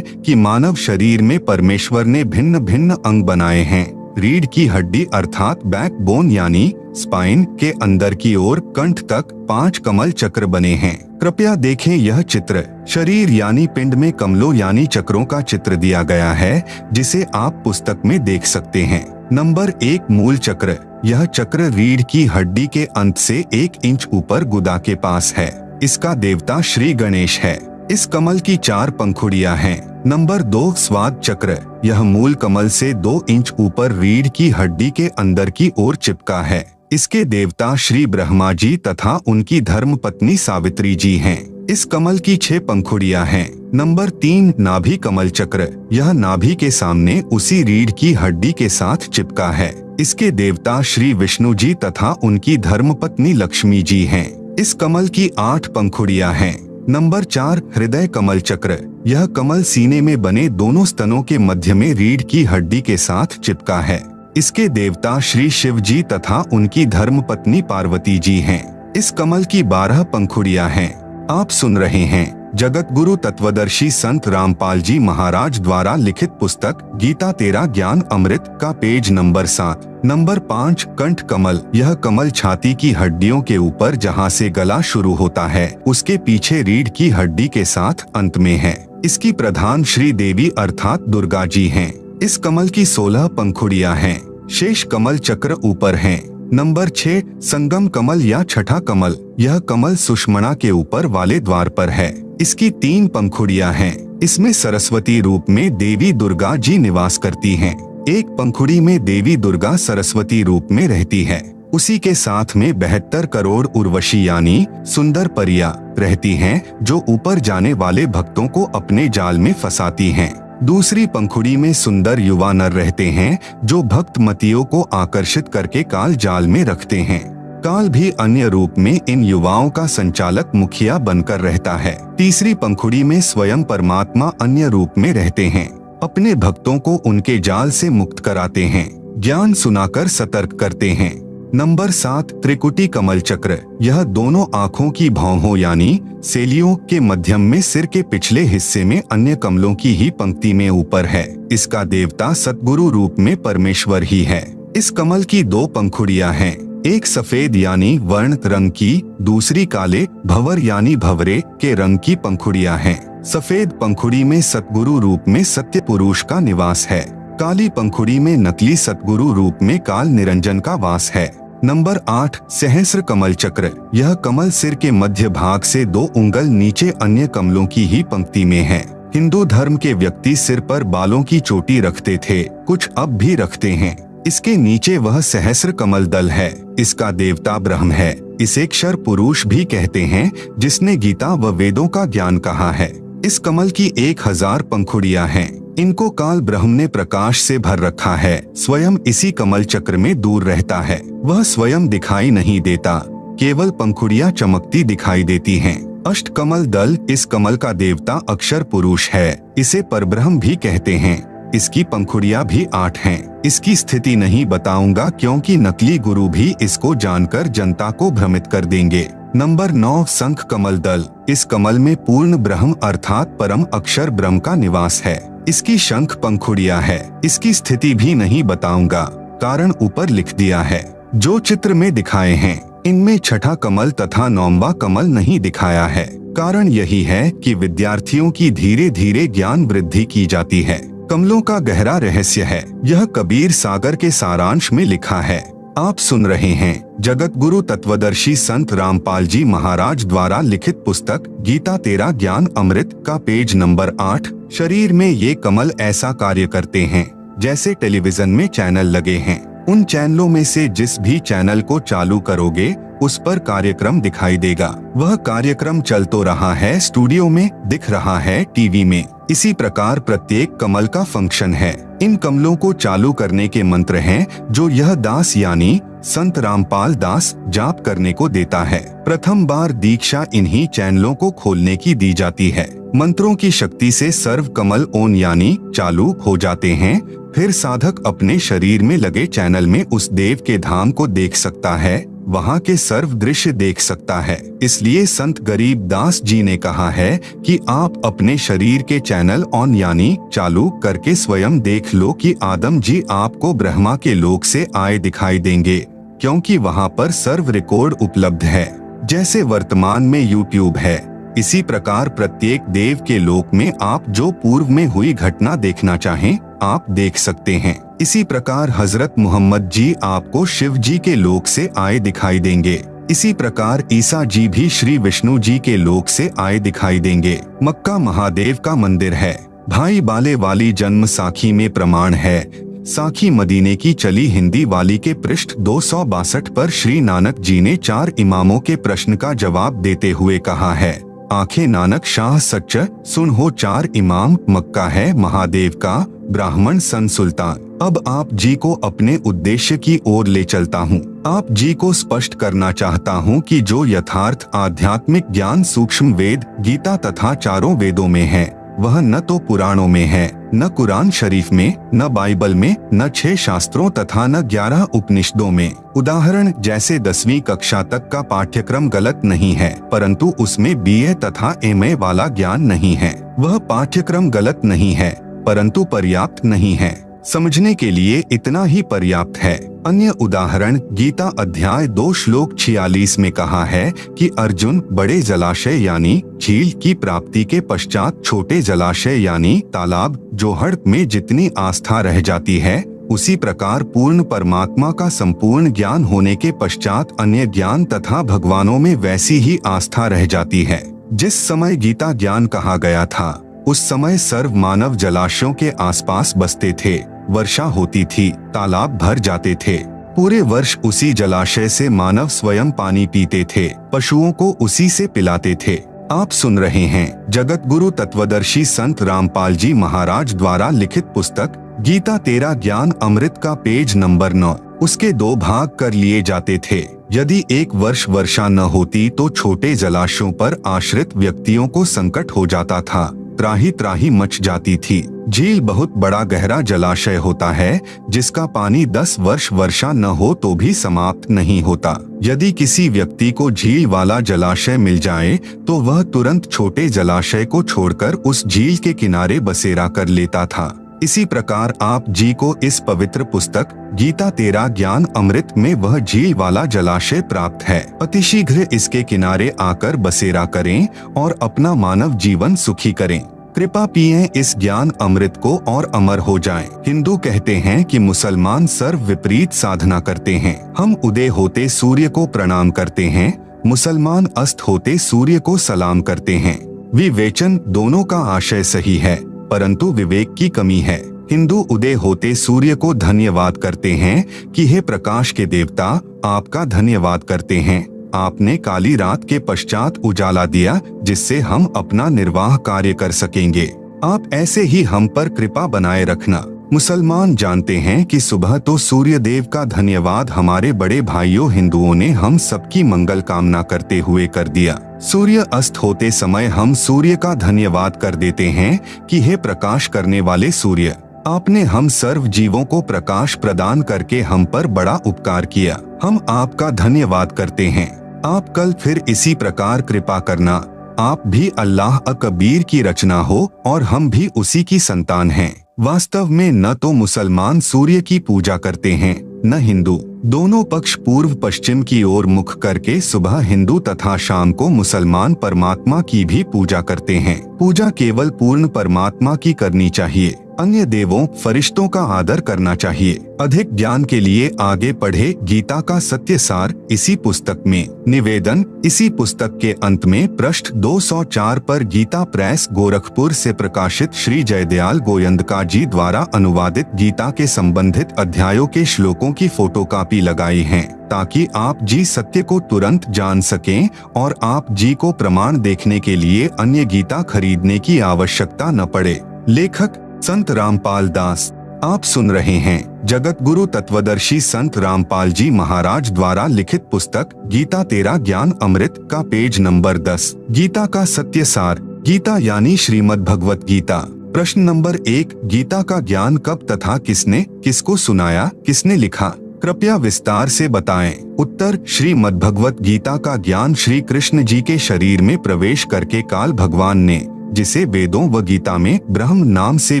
कि मानव शरीर में परमेश्वर ने भिन्न भिन्न अंग बनाए हैं। रीढ़ की हड्डी अर्थात बैकबोन यानी स्पाइन के अंदर की ओर कंठ तक 5 कमल चक्र बने हैं। कृपया देखें यह चित्र। शरीर यानी पिंड में कमलों यानी चक्रों का चित्र दिया गया है, जिसे आप पुस्तक में देख सकते हैं। नंबर 1 मूल चक्र। यह चक्र रीढ़ की हड्डी के अंत से 1 इंच ऊपर गुदा के पास है। इसका देवता श्री गणेश है। इस कमल की 4 पंखुड़ियां हैं। नंबर 2 स्वाद चक्र। यह मूल कमल से 2 इंच ऊपर रीढ़ की हड्डी के अंदर की ओर चिपका है। इसके देवता श्री ब्रह्मा जी तथा उनकी धर्म पत्नी सावित्री जी हैं। इस कमल की 6 पंखुड़ियां हैं। नंबर 3 नाभि कमल चक्र। यह नाभि के सामने उसी रीढ़ की हड्डी के साथ चिपका है। इसके देवता श्री विष्णु जी तथा उनकी धर्मपत्नी लक्ष्मी जी हैं। इस कमल की 8 पंखुड़ियां हैं। नंबर 4 हृदय कमल चक्र। यह कमल सीने में बने दोनों स्तनों के मध्य में रीढ़ की हड्डी के साथ चिपका है। इसके देवता श्री शिव जी तथा उनकी धर्मपत्नी पार्वती जी हैं। इस कमल की 12 पंखुड़ियां हैं। आप सुन रहे हैं जगत गुरु तत्वदर्शी संत रामपाल जी महाराज द्वारा लिखित पुस्तक गीता तेरा ज्ञान अमृत का पेज नंबर 7। नंबर 5 कंठ कमल। यह कमल छाती की हड्डियों के ऊपर जहां से गला शुरू होता है उसके पीछे रीढ़ की हड्डी के साथ अंत में है। इसकी प्रधान श्री देवी अर्थात दुर्गा जी हैं। इस कमल की 16 पंखुड़ियां हैं। शेष कमल चक्र ऊपर हैं। नंबर 6 संगम कमल या छठा कमल। यह कमल सुषमणा के ऊपर वाले द्वार पर है। इसकी 3 पंखुड़ियां हैं। इसमें सरस्वती रूप में देवी दुर्गा जी निवास करती हैं। एक पंखुड़ी में देवी दुर्गा सरस्वती रूप में रहती है। उसी के साथ में 72 करोड़ उर्वशी यानी सुंदर परियां रहती हैं, जो ऊपर जाने वाले भक्तों को अपने जाल में फंसाती हैं। दूसरी पंखुड़ी में सुंदर युवा नर रहते हैं, जो भक्त मतियों को आकर्षित करके काल जाल में रखते हैं। काल भी अन्य रूप में इन युवाओं का संचालक मुखिया बनकर रहता है। तीसरी पंखुड़ी में स्वयं परमात्मा अन्य रूप में रहते हैं, अपने भक्तों को उनके जाल से मुक्त कराते हैं, ज्ञान सुनाकर सतर्क करते हैं। नंबर 7 त्रिकुटी कमल चक्र। यह दोनों आँखों की भौहों यानी सेलियों के मध्यम में सिर के पिछले हिस्से में अन्य कमलों की ही पंक्ति में ऊपर है। इसका देवता सतगुरु रूप में परमेश्वर ही है। इस कमल की 2 पंखुड़ियां हैं। एक सफेद यानी वर्ण रंग की, दूसरी काले भंवर यानी भंवरे के रंग की पंखुड़ियां हैं। सफेद पंखुड़ी में सतगुरु रूप में सत्य पुरुष का निवास है। काली पंखुड़ी में नकली सतगुरु रूप में काल निरंजन का वास है। नंबर 8 सहस्र कमल चक्र। यह कमल सिर के मध्य भाग से 2 उंगल नीचे अन्य कमलों की ही पंक्ति में है। हिंदू धर्म के व्यक्ति सिर पर बालों की चोटी रखते थे, कुछ अब भी रखते हैं। इसके नीचे वह सहस्र कमल दल है। इसका देवता ब्रह्म है। इसे क्षर पुरुष भी कहते हैं, जिसने गीता व वेदों का ज्ञान कहा है। इस कमल की 1000 पंखुड़ियां हैं। इनको काल ब्रह्म ने प्रकाश से भर रखा है। स्वयं इसी कमल चक्र में दूर रहता है। वह स्वयं दिखाई नहीं देता, केवल पंखुड़ियां चमकती दिखाई देती हैं। अष्ट कमल दल। इस कमल का देवता अक्षर पुरुष है। इसे परब्रह्म भी कहते हैं। इसकी पंखुड़ियां भी 8 हैं। इसकी स्थिति नहीं बताऊंगा, क्योंकि नकली गुरु भी इसको जानकर जनता को भ्रमित कर देंगे। नंबर 9 शंख कमल दल। इस कमल में पूर्ण ब्रह्म अर्थात परम अक्षर ब्रह्म का निवास है। इसकी शंख पंखुड़ियां है। इसकी स्थिति भी नहीं बताऊंगा, कारण ऊपर लिख दिया है। जो चित्र में दिखाए हैं, इनमें छठा कमल तथा 9वां कमल नहीं दिखाया है। कारण यही है कि विद्यार्थियों की धीरे धीरे ज्ञान वृद्धि की जाती है। कमलों का गहरा रहस्य है। यह कबीर सागर के सारांश में लिखा है। आप सुन रहे हैं जगत गुरु तत्वदर्शी संत रामपाल जी महाराज द्वारा लिखित पुस्तक गीता तेरा ज्ञान अमृत का पेज नंबर 8। शरीर में ये कमल ऐसा कार्य करते हैं जैसे टेलीविजन में चैनल लगे हैं। उन चैनलों में से जिस भी चैनल को चालू करोगे उस पर कार्यक्रम दिखाई देगा। वह कार्यक्रम चल तो रहा है स्टूडियो में, दिख रहा है टीवी में। इसी प्रकार प्रत्येक कमल का फंक्शन है। इन कमलों को चालू करने के मंत्र हैं, जो यह दास यानी संत रामपाल दास जाप करने को देता है। प्रथम बार दीक्षा इन्हीं चैनलों को खोलने की दी जाती है। मंत्रों की शक्ति से सर्व कमल ऑन यानी चालू हो जाते हैं। फिर साधक अपने शरीर में लगे चैनल में उस देव के धाम को देख सकता है, वहाँ के सर्व दृश्य देख सकता है। इसलिए संत गरीब दास जी ने कहा है कि आप अपने शरीर के चैनल ऑन यानी चालू करके स्वयं देख लो कि आदम जी आपको ब्रह्मा के लोक से आए दिखाई देंगे, क्योंकि वहाँ पर सर्व रिकॉर्ड उपलब्ध है। जैसे वर्तमान में यूट्यूब है, इसी प्रकार प्रत्येक देव के लोक में आप जो पूर्व में हुई घटना देखना चाहें आप देख सकते हैं। इसी प्रकार हजरत मोहम्मद जी आपको शिव जी के लोक से आए दिखाई देंगे। इसी प्रकार ईसा जी भी श्री विष्णु जी के लोक से आए दिखाई देंगे। मक्का महादेव का मंदिर है। भाई बाले वाली जन्म साखी में प्रमाण है। साखी मदीने की चली हिंदी वाली के पृष्ठ 262 पर श्री नानक जी ने 4 इमामों के प्रश्न का जवाब देते हुए कहा है, आंखें नानक शाह सच्च सुन हो 4 इमाम मक्का है महादेव का ब्राह्मण सन सुल्तान। अब आप जी को अपने उद्देश्य की ओर ले चलता हूँ। आप जी को स्पष्ट करना चाहता हूँ कि जो यथार्थ आध्यात्मिक ज्ञान सूक्ष्म वेद गीता तथा चारों वेदों में है वह न तो पुराणों में है, न कुरान शरीफ में, न बाइबल में, न 6 शास्त्रों तथा न 11 उपनिषदों में। उदाहरण जैसे 10वीं कक्षा तक का पाठ्यक्रम गलत नहीं है, परंतु उसमें BA तथा MA वाला ज्ञान नहीं है। वह पाठ्यक्रम गलत नहीं है, परंतु पर्याप्त नहीं है। समझने के लिए इतना ही पर्याप्त है। अन्य उदाहरण गीता अध्याय 2 श्लोक 46 में कहा है कि अर्जुन बड़े जलाशय यानी झील की प्राप्ति के पश्चात छोटे जलाशय यानी तालाब जोहड़ में जितनी आस्था रह जाती है, उसी प्रकार पूर्ण परमात्मा का संपूर्ण ज्ञान होने के पश्चात अन्य ज्ञान तथा भगवानों में वैसी ही आस्था रह जाती है। जिस समय गीता ज्ञान कहा गया था उस समय सर्व मानव जलाशयों के आसपास बसते थे, वर्षा होती थी, तालाब भर जाते थे। पूरे वर्ष उसी जलाशय से मानव स्वयं पानी पीते थे, पशुओं को उसी से पिलाते थे। आप सुन रहे हैं जगत गुरु तत्वदर्शी संत रामपाल जी महाराज द्वारा लिखित पुस्तक गीता तेरा ज्ञान अमृत का पेज नंबर 9। उसके 2 भाग कर लिए जाते थे। यदि एक वर्ष वर्षा न होती तो छोटे जलाशयों पर आश्रित व्यक्तियों को संकट हो जाता था, त्राही त्राही मच जाती थी। झील बहुत बड़ा गहरा जलाशय होता है जिसका पानी 10 वर्ष वर्षा न हो तो भी समाप्त नहीं होता। यदि किसी व्यक्ति को झील वाला जलाशय मिल जाए तो वह तुरंत छोटे जलाशय को छोड़कर उस झील के किनारे बसेरा कर लेता था। इसी प्रकार आप जी को इस पवित्र पुस्तक गीता तेरा ज्ञान अमृत में वह झील वाला जलाशय प्राप्त है। अतिशीघ्र इसके किनारे आकर बसेरा करें और अपना मानव जीवन सुखी करें। कृपा पिएं इस ज्ञान अमृत को और अमर हो जाएं। हिंदू कहते हैं कि मुसलमान सर्व विपरीत साधना करते हैं। हम उदय होते सूर्य को प्रणाम करते हैं, मुसलमान अस्त होते सूर्य को सलाम करते हैं। विवेचन दोनों का आशय सही है, परंतु विवेक की कमी है। हिंदू उदय होते सूर्य को धन्यवाद करते हैं कि हे प्रकाश के देवता, आपका धन्यवाद करते हैं, आपने काली रात के पश्चात उजाला दिया जिससे हम अपना निर्वाह कार्य कर सकेंगे। आप ऐसे ही हम पर कृपा बनाए रखना। मुसलमान जानते हैं कि सुबह तो सूर्य देव का धन्यवाद हमारे बड़े भाइयों हिंदुओं ने हम सबकी मंगल कामना करते हुए कर दिया। सूर्य अस्त होते समय हम सूर्य का धन्यवाद कर देते हैं कि हे प्रकाश करने वाले सूर्य, आपने हम सर्व जीवों को प्रकाश प्रदान करके हम पर बड़ा उपकार किया। हम आपका धन्यवाद करते हैं। आप कल फिर इसी प्रकार कृपा करना। आप भी अल्लाह अकबीर की रचना हो और हम भी उसी की संतान हैं। वास्तव में न तो मुसलमान सूर्य की पूजा करते हैं न हिंदू। दोनों पक्ष पूर्व पश्चिम की ओर मुख करके सुबह हिंदू तथा शाम को मुसलमान परमात्मा की भी पूजा करते हैं। पूजा केवल पूर्ण परमात्मा की करनी चाहिए। अन्य देवों फरिश्तों का आदर करना चाहिए। अधिक ज्ञान के लिए आगे पढ़े गीता का सत्य सार इसी पुस्तक में। निवेदन इसी पुस्तक के अंत में पृष्ठ 204 पर गीता प्रेस गोरखपुर से प्रकाशित श्री जयदयाल गोयंदका जी द्वारा अनुवादित गीता के संबंधित अध्यायों के श्लोकों की फोटोकॉपी लगाई है ताकि आप जी सत्य को तुरंत जान सकें और आप जी को प्रमाण देखने के लिए अन्य गीता खरीदने की आवश्यकता न पड़े। लेखक संत रामपाल दास। आप सुन रहे हैं जगत गुरु तत्वदर्शी संत रामपाल जी महाराज द्वारा लिखित पुस्तक गीता तेरा ज्ञान अमृत का पेज नंबर 10। गीता का सत्य सार। गीता यानी श्रीमद् भगवत गीता। प्रश्न नंबर 1, गीता का ज्ञान कब तथा किसने किसको सुनाया, किसने लिखा? कृपया विस्तार से बताएं। उत्तर, श्रीमद् भगवत गीता का ज्ञान श्री कृष्ण जी के शरीर में प्रवेश करके काल भगवान ने, जिसे वेदों व गीता में ब्रह्म नाम से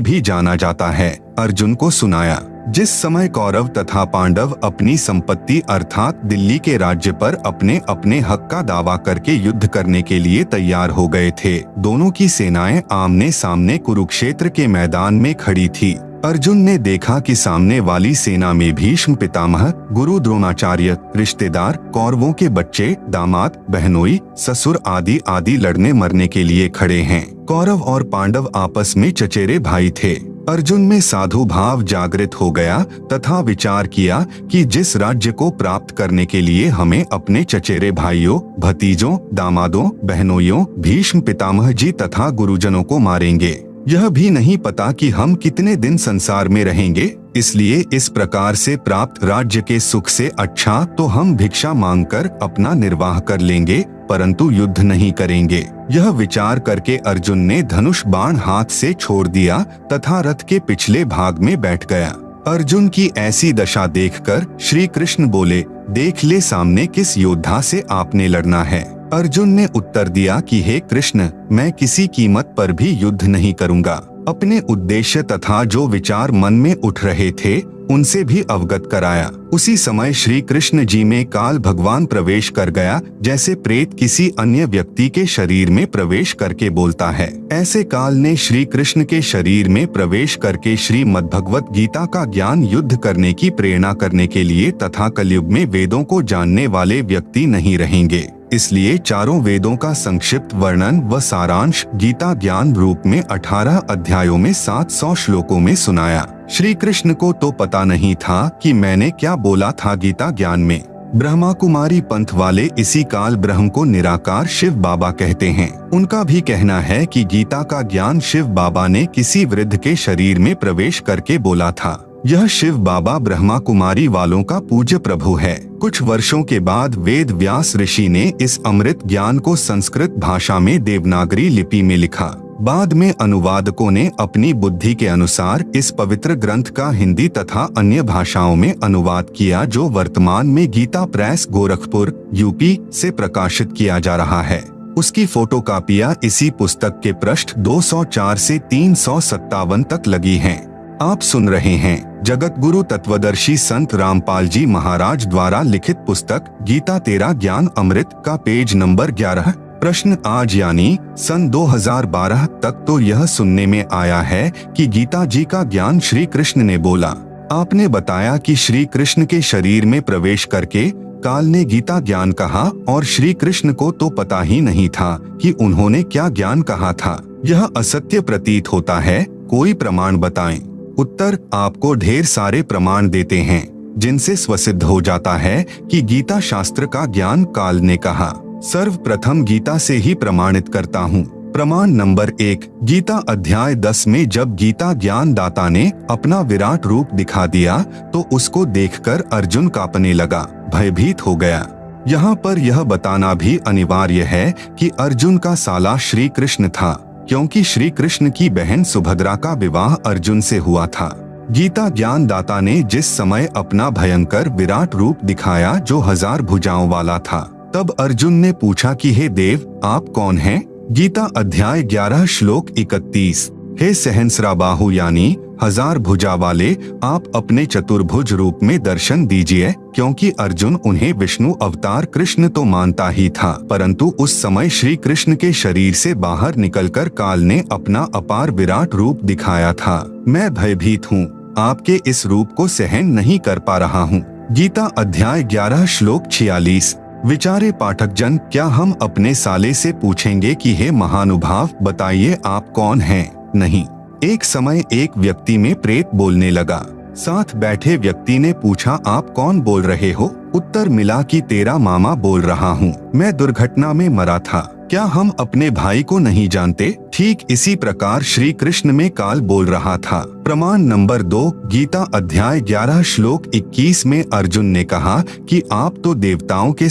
भी जाना जाता है, अर्जुन को सुनाया। जिस समय कौरव तथा पांडव अपनी संपत्ति अर्थात दिल्ली के राज्य पर अपने अपने हक का दावा करके युद्ध करने के लिए तैयार हो गए थे, दोनों की सेनाएं आमने सामने कुरुक्षेत्र के मैदान में खड़ी थी। अर्जुन ने देखा कि सामने वाली सेना में भीष्म पितामह, गुरु द्रोणाचार्य, रिश्तेदार, कौरवों के बच्चे, दामाद, बहनोई, ससुर आदि आदि लड़ने मरने के लिए खड़े हैं। कौरव और पांडव आपस में चचेरे भाई थे। अर्जुन में साधु भाव जागृत हो गया तथा विचार किया कि जिस राज्य को प्राप्त करने के लिए हमें अपने चचेरे भाइयों, भतीजों, दामादों, बहनोइयों, भीष्म पितामह जी तथा गुरुजनों को मारेंगे, यह भी नहीं पता कि हम कितने दिन संसार में रहेंगे। इसलिए इस प्रकार से प्राप्त राज्य के सुख से अच्छा तो हम भिक्षा मांगकर अपना निर्वाह कर लेंगे, परंतु युद्ध नहीं करेंगे। यह विचार करके अर्जुन ने धनुष बाण हाथ से छोड़ दिया तथा रथ के पिछले भाग में बैठ गया। अर्जुन की ऐसी दशा देखकर श्री कृष्ण बोले, देख ले सामने किस योद्धा से आपने लड़ना है। अर्जुन ने उत्तर दिया कि हे कृष्ण, मैं किसी कीमत पर भी युद्ध नहीं करूंगा। अपने उद्देश्य तथा जो विचार मन में उठ रहे थे उनसे भी अवगत कराया। उसी समय श्री कृष्ण जी में काल भगवान प्रवेश कर गया, जैसे प्रेत किसी अन्य व्यक्ति के शरीर में प्रवेश करके बोलता है। ऐसे काल ने श्री कृष्ण के शरीर में प्रवेश करके श्रीमद्भगवत गीता का ज्ञान युद्ध करने की प्रेरणा करने के लिए तथा कलयुग में वेदों को जानने वाले व्यक्ति नहीं रहेंगे। इसलिए चारों वेदों का संक्षिप्त वर्णन व सारांश गीता ज्ञान रूप में 18 अध्यायों में 700 श्लोकों में सुनाया। श्री कृष्ण को तो पता नहीं था कि मैंने क्या बोला था गीता ज्ञान में। ब्रह्मा कुमारी पंथ वाले इसी काल ब्रह्म को निराकार शिव बाबा कहते हैं। उनका भी कहना है कि गीता का ज्ञान शिव बाबा ने किसी वृद्ध के शरीर में प्रवेश करके बोला था। यह शिव बाबा ब्रह्मा कुमारी वालों का पूज्य प्रभु है। कुछ वर्षों के बाद वेद व्यास ऋषि ने इस अमृत ज्ञान को संस्कृत भाषा में देवनागरी लिपि में लिखा। बाद में अनुवादकों ने अपनी बुद्धि के अनुसार इस पवित्र ग्रंथ का हिंदी तथा अन्य भाषाओं में अनुवाद किया, जो वर्तमान में गीता प्रेस गोरखपुर यूपी से प्रकाशित किया जा रहा है। उसकी फोटोकॉपियां इसी पुस्तक के पृष्ठ 204 से 357 तक लगी हैं। आप सुन रहे हैं जगत गुरु तत्वदर्शी संत रामपाल जी महाराज द्वारा लिखित पुस्तक गीता तेरा ज्ञान अमृत का पेज नंबर 11। प्रश्न आज यानी सन 2012 तक तो यह सुनने में आया है कि गीता जी का ज्ञान श्री कृष्ण ने बोला। आपने बताया कि श्री कृष्ण के शरीर में प्रवेश करके काल ने गीता ज्ञान कहा और श्री कृष्ण को तो पता ही नहीं था कि उन्होंने क्या ज्ञान कहा था। यह असत्य प्रतीत होता है, कोई प्रमाण बताएं। उत्तर, आपको ढेर सारे प्रमाण देते हैं जिनसे स्वसिद्ध हो जाता है कि गीता शास्त्र का ज्ञान काल ने कहा। सर्वप्रथम गीता से ही प्रमाणित करता हूँ। प्रमाण नंबर 1, गीता अध्याय 10 में जब गीता ज्ञान दाता ने अपना विराट रूप दिखा दिया तो उसको देखकर अर्जुन कांपने लगा, भयभीत हो गया। यहाँ पर यह बताना भी अनिवार्य है कि अर्जुन का साला श्री कृष्ण था, क्योंकि श्री कृष्ण की बहन सुभद्रा का विवाह अर्जुन से हुआ था। गीता ज्ञान दाता ने जिस समय अपना भयंकर विराट रूप दिखाया जो 1000 भुजाओं वाला था, तब अर्जुन ने पूछा कि हे देव, आप कौन हैं? गीता अध्याय 11 श्लोक 31। हे सहस्रा बाहु यानी 1000 भुजा वाले, आप अपने चतुर्भुज रूप में दर्शन दीजिए, क्योंकि अर्जुन उन्हें विष्णु अवतार कृष्ण तो मानता ही था, परंतु उस समय श्री कृष्ण के शरीर से बाहर निकलकर काल ने अपना अपार विराट रूप दिखाया था। मैं भयभीत हूँ, आपके इस रूप को सहन नहीं कर पा रहा हूँ। गीता अध्याय 11 श्लोक 46। विचारे पाठक जन, क्या हम अपने साले से पूछेंगे कि हे महानुभाव, बताइए आप कौन हैं? नहीं। एक समय एक व्यक्ति में प्रेत बोलने लगा। साथ बैठे व्यक्ति ने पूछा, आप कौन बोल रहे हो? उत्तर मिला कि तेरा मामा बोल रहा हूँ, मैं दुर्घटना में मरा था। क्या हम अपने भाई को नहीं जानते? ठीक इसी प्रकार श्री कृष्ण में काल बोल रहा था। प्रमाण नंबर 2, गीता अध्याय 11 श्लोक 21 में अर्जुन ने कहा कि आप तो देवताओं के